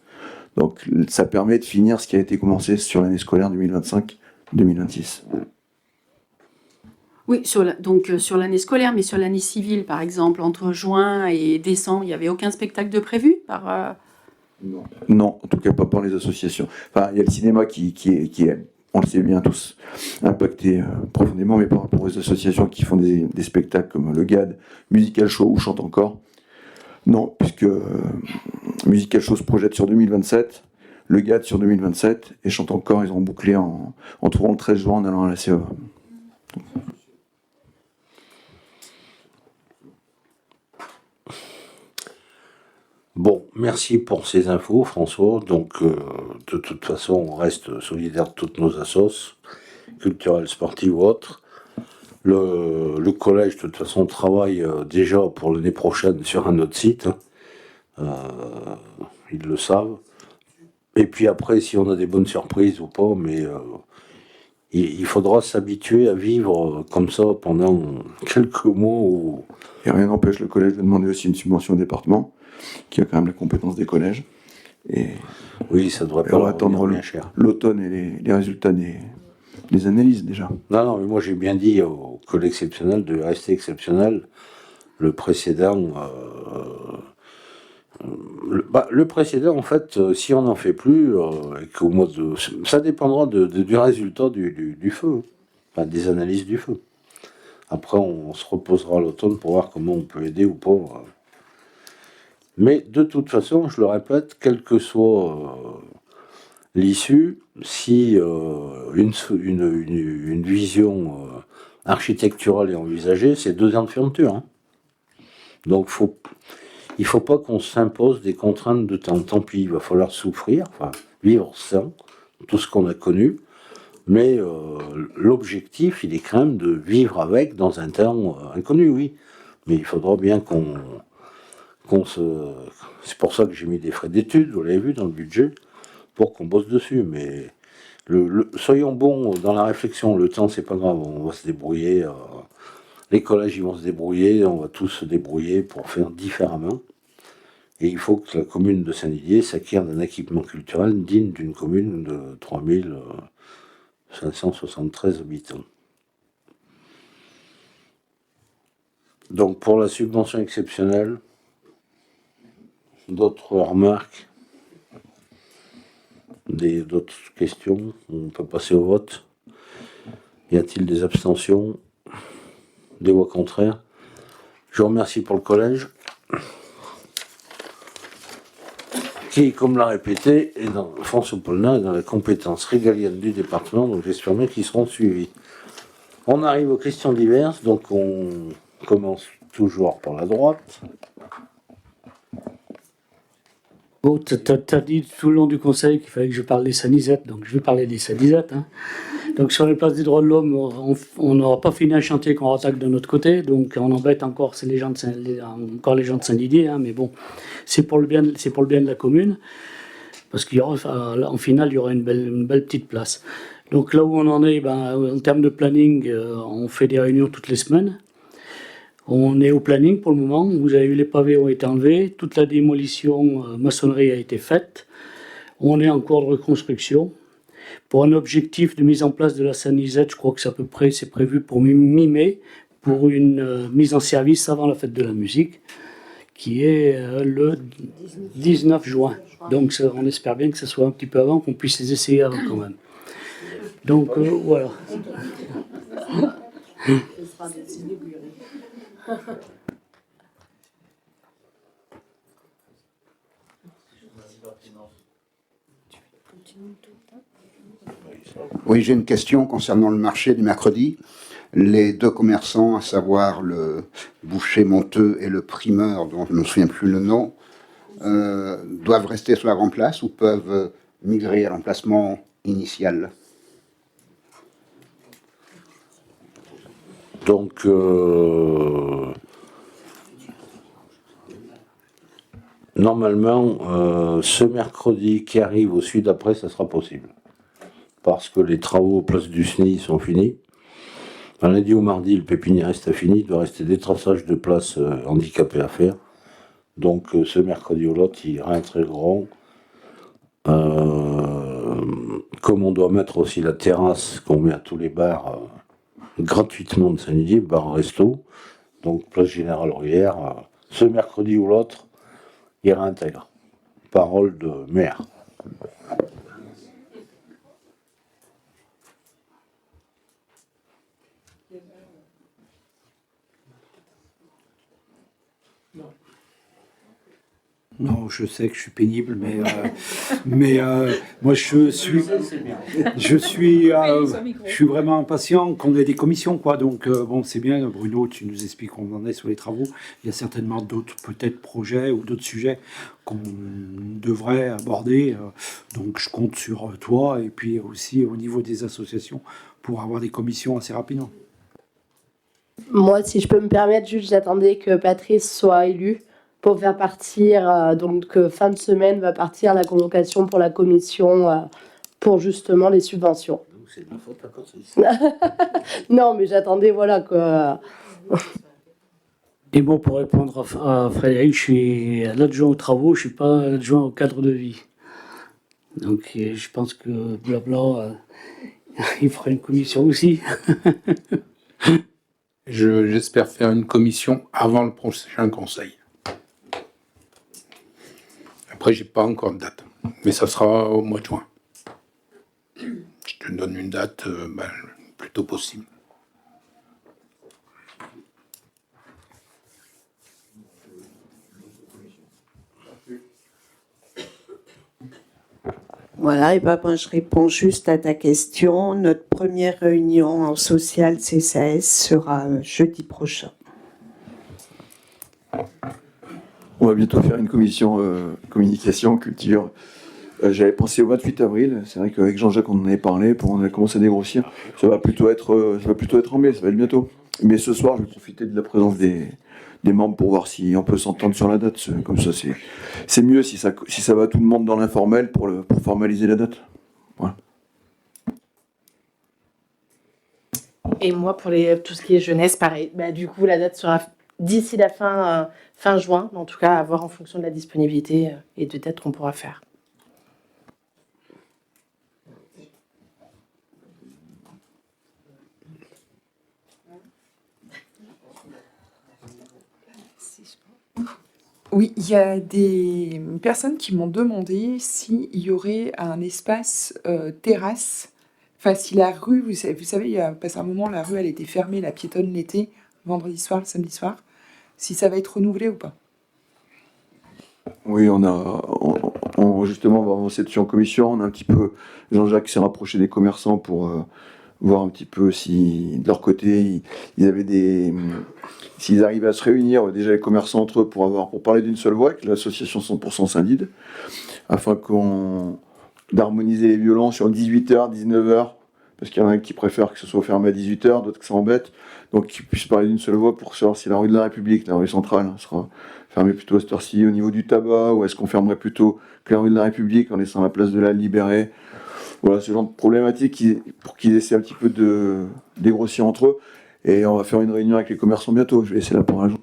Donc ça permet de finir ce qui a été commencé sur l'année scolaire 2025-2026. Oui, donc sur l'année scolaire, mais sur l'année civile, par exemple, entre juin et décembre, il n'y avait aucun spectacle de prévu par... Non, en tout cas pas par les associations. Enfin, il y a le cinéma qui est, on le sait bien tous, impacté profondément, mais par rapport aux associations qui font des spectacles comme le GAD, Musical Show ou Chante Encore, non, puisque Musical Show se projette sur 2027, le GAD sur 2027, et Chante Encore, ils ont bouclé en trouvant le 13 juin en allant à la CEA. Bon, merci pour ces infos, François. Donc, de toute façon, on reste solidaire de toutes nos assos, culturelles, sportives ou autres. Le collège, de toute façon, travaille déjà pour l'année prochaine sur un autre site. Ils le savent. Et puis après, si on a des bonnes surprises ou pas, mais il faudra s'habituer à vivre comme ça pendant quelques mois. Et rien n'empêche le collège de demander aussi une subvention au département, qui a quand même la compétence des collèges. Et oui, ça devrait pas attendre bien cher. L'automne et les résultats des analyses déjà. Non, mais moi j'ai bien dit au collège exceptionnel de rester exceptionnel. Le précédent, le précédent, en fait, si on n'en fait plus, et qu'au mois de, ça dépendra du résultat du feu, enfin, des analyses du feu. Après, on se reposera à l'automne pour voir comment on peut aider ou pas. Mais de toute façon, je le répète, quelle que soit l'issue, si une vision architecturale est envisagée, c'est 2 ans de fermeture. Hein. Donc il ne faut pas qu'on s'impose des contraintes de temps. Tant pis, il va falloir souffrir, enfin vivre sans tout ce qu'on a connu. Mais l'objectif, il est quand même de vivre avec dans un temps inconnu, oui. Mais il faudra bien c'est pour ça que j'ai mis des frais d'études, vous l'avez vu dans le budget, pour qu'on bosse dessus. Mais soyons bons dans la réflexion. Le temps, c'est pas grave, on va se débrouiller. Les collèges, ils vont se débrouiller, on va tous se débrouiller pour faire différemment. Et il faut que la commune de Saint-Didier s'acquiert d'un équipement culturel digne d'une commune de 3573 habitants. Donc pour la subvention exceptionnelle, d'autres remarques, d'autres questions, on peut passer au vote. Y a-t-il des abstentions? Des voix contraires? Je vous remercie pour le collège, qui, comme l'a répété, est dans François Paulin, est dans la compétence régalienne du département, donc j'espère bien qu'ils seront suivis. On arrive aux questions diverses, donc on commence toujours par la droite. Bon, t'as dit tout le long du conseil qu'il fallait que je parle des Sanisettes, donc je vais parler des Sanisettes. Hein. Donc sur les places des droits de l'homme, on n'aura pas fini un chantier qu'on rattaque de notre côté, donc on embête encore les gens de Saint-Didier, hein, mais bon, c'est pour le bien de la commune, parce qu'en finale il y aura une belle petite place. Donc là où on en est, en termes de planning, on fait des réunions toutes les semaines. On est au planning pour le moment. Vous avez vu, les pavés ont été enlevés. Toute la démolition maçonnerie a été faite. On est en cours de reconstruction. Pour un objectif de mise en place de la Sanisette, je crois que c'est à peu près, c'est prévu pour mi-mai, pour une mise en service avant la fête de la musique, qui est le 19 juin. Donc on espère bien que ce soit un petit peu avant, qu'on puisse les essayer avant quand même. Donc voilà. Oui, j'ai une question concernant le marché du mercredi. Les deux commerçants, à savoir le boucher Monteux et le primeur, dont je ne me souviens plus le nom, doivent rester sur la grande place ou peuvent migrer à l'emplacement initial? Donc, normalement, ce mercredi qui arrive au sud après, ça sera possible. Parce que les travaux place du SNI sont finis. Un lundi ou mardi, le pépiniériste a fini. Il doit rester des traçages de places handicapées à faire. Donc, ce mercredi ou l'autre, ils réintégreront. Comme on doit mettre aussi la terrasse qu'on met à tous les bars gratuitement de Saint-Didier, bar-resto, donc place Générale Aurière, ce mercredi ou l'autre, ils réintègrent. Parole de maire. Non, je sais que je suis pénible, mais moi je suis vraiment impatient qu'on ait des commissions, quoi. Donc bon, c'est bien, Bruno, tu nous expliques où on en est sur les travaux. Il y a certainement d'autres peut-être projets ou d'autres sujets qu'on devrait aborder. Donc je compte sur toi et puis aussi au niveau des associations pour avoir des commissions assez rapidement. Moi, si je peux me permettre, juste j'attendais que Patrice soit élu pour faire partir, donc fin de semaine va partir la convocation pour la commission pour justement les subventions. Donc c'est de ma faute, d'accord, c'est Non, mais j'attendais, voilà quoi. Et bon, pour répondre à Frédéric, je suis l'adjoint aux travaux, je ne suis pas l'adjoint au cadre de vie. Donc je pense que blabla, il fera une commission aussi. J'espère faire une commission avant le prochain conseil. Après, j'ai pas encore de date, mais ça sera au mois de juin. Je te donne une date le plus tôt possible. Voilà, et ben moi je réponds juste à ta question. Notre première réunion en social CCAS sera jeudi prochain. On va bientôt faire une commission communication, culture. J'avais pensé au 28 avril. C'est vrai qu'avec Jean-Jacques, on en avait parlé, on a commencé à dégrossir. Ça va plutôt être en mai, ça va être bientôt. Mais ce soir, je vais profiter de la présence des membres pour voir si on peut s'entendre sur la date. Comme ça, c'est mieux si ça va tout le monde dans l'informel pour formaliser la date. Voilà. Et moi, pour tout ce qui est jeunesse, pareil. Du coup, la date sera d'ici la fin juin, en tout cas, à voir en fonction de la disponibilité et de dates qu'on pourra faire. Oui, il y a des personnes qui m'ont demandé s'il y aurait un espace terrasse. Enfin, si la rue, vous savez, il y a passé un moment, la rue, elle était fermée, la piétonne l'été, vendredi soir, le samedi soir. Si ça va être renouvelé ou pas. Oui, justement, on va avancer dessus en commission. On a un petit peu, Jean-Jacques s'est rapproché des commerçants pour voir un petit peu si, de leur côté, ils avaient s'ils arrivaient à se réunir, déjà les commerçants entre eux, pour parler d'une seule voix, avec l'association 100% Saint-Dide, afin d'harmoniser les violons sur 18h, 19h, parce qu'il y en a qui préfèrent que ce soit fermé à 18h, d'autres que ça embête, donc qu'ils puissent parler d'une seule voix pour savoir si la rue de la République, la rue centrale, sera fermée plutôt à cette heure-ci au niveau du tabac, ou est-ce qu'on fermerait plutôt que la rue de la République en laissant la place de la Libérée. Voilà, ce genre de problématique pour qu'ils essaient un petit peu de dégrossir entre eux. Et on va faire une réunion avec les commerçants bientôt. Je vais laisser la parole à Jean.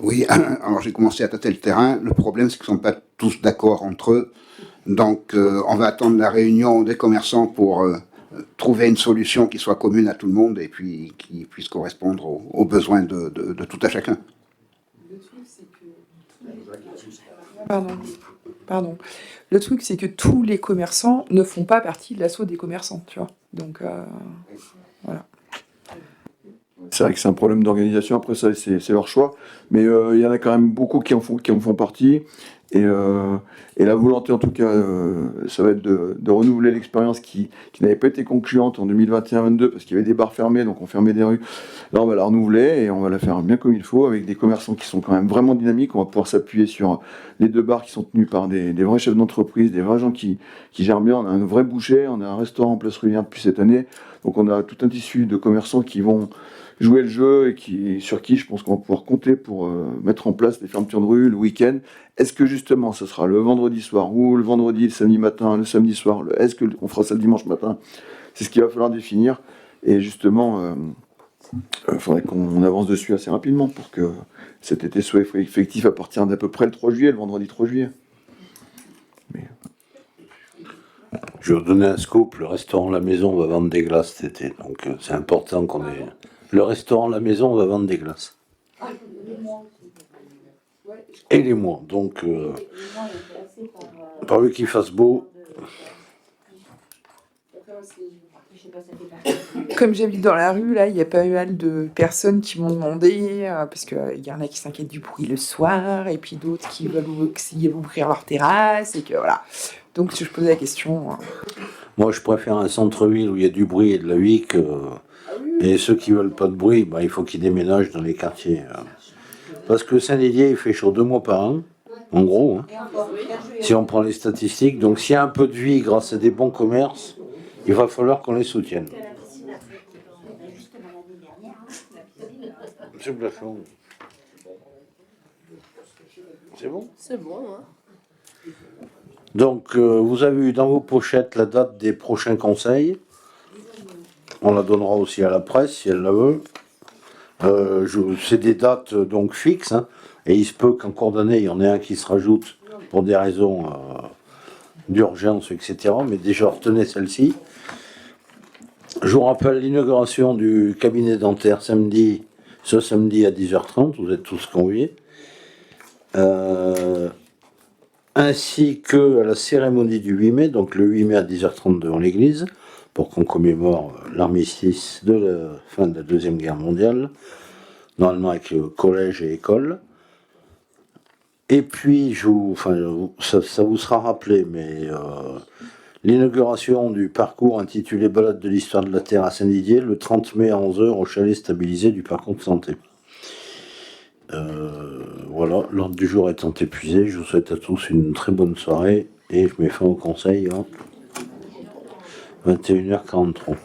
Oui, alors j'ai commencé à tâter le terrain. Le problème, c'est qu'ils ne sont pas tous d'accord entre eux. Donc, on va attendre la réunion des commerçants pour trouver une solution qui soit commune à tout le monde et puis qui puisse correspondre aux besoins de tout à chacun. Pardon. Le truc, c'est que tous les commerçants ne font pas partie de l'assaut des commerçants, tu vois. Donc, voilà. C'est vrai que c'est un problème d'organisation, après ça c'est leur choix, mais il y en a quand même beaucoup qui en font partie, Et la volonté, en tout cas, ça va être de renouveler l'expérience qui n'avait pas été concluante en 2021-22 parce qu'il y avait des bars fermés, donc on fermait des rues. Là, on va la renouveler et on va la faire bien comme il faut avec des commerçants qui sont quand même vraiment dynamiques. On va pouvoir s'appuyer sur les 2 bars qui sont tenus par des vrais chefs d'entreprise, des vrais gens qui gèrent bien. On a un vrai boucher, on a un restaurant en Place Rivière depuis cette année. Donc on a tout un tissu de commerçants qui vont jouer le jeu et sur qui je pense qu'on va pouvoir compter pour mettre en place des fermetures de rue le week-end. Est-ce que justement ce sera le vendredi soir ou le vendredi, le samedi matin, le samedi soir, est-ce qu'on fera ça le dimanche matin? C'est ce qu'il va falloir définir. Et justement, il faudrait qu'on avance dessus assez rapidement pour que cet été soit effectif à partir d'à peu près le 3 juillet, le vendredi 3 juillet. Je vais vous donner un scoop, le restaurant La Maison va vendre des glaces cet été, donc c'est important qu'on ait... Le restaurant La Maison va vendre des glaces. Et les mois, donc pourvu qu'il fasse beau. Comme j'habite dans la rue, là, il y a pas mal de personnes qui m'ont demandé, parce qu'il y en a qui s'inquiètent du bruit le soir, et puis d'autres qui veulent ouvrir leur terrasse, et que voilà. Donc, si je posais la question... Moi, je préfère un centre-ville où il y a du bruit et de la vie que... Et ceux qui veulent pas de bruit, bah, il faut qu'ils déménagent dans les quartiers. Parce que Saint-Didier, il fait chaud 2 mois par an, en gros, hein, si on prend les statistiques. Donc, s'il y a un peu de vie grâce à des bons commerces, il va falloir qu'on les soutienne. C'est bluffant. C'est bon? C'est bon, hein. Donc, vous avez eu dans vos pochettes la date des prochains conseils. On la donnera aussi à la presse si elle la veut. C'est des dates donc fixes, hein, et il se peut qu'en cours d'année, il y en ait un qui se rajoute pour des raisons d'urgence, etc. Mais déjà, retenez celle-ci. Je vous rappelle l'inauguration du cabinet dentaire ce samedi à 10h30. Vous êtes tous conviés. Ainsi que à la cérémonie du 8 mai, donc le 8 mai à 10h30 devant l'église, pour qu'on commémore l'armistice de la fin de la Deuxième Guerre mondiale, normalement avec collège et école. Et puis, ça vous sera rappelé, mais l'inauguration du parcours intitulé Balade de l'histoire de la Terre à Saint-Didier, le 30 mai à 11h au chalet stabilisé du parcours de santé. Voilà, l'ordre du jour étant épuisé, je vous souhaite à tous une très bonne soirée et je mets fin au conseil à 21h43.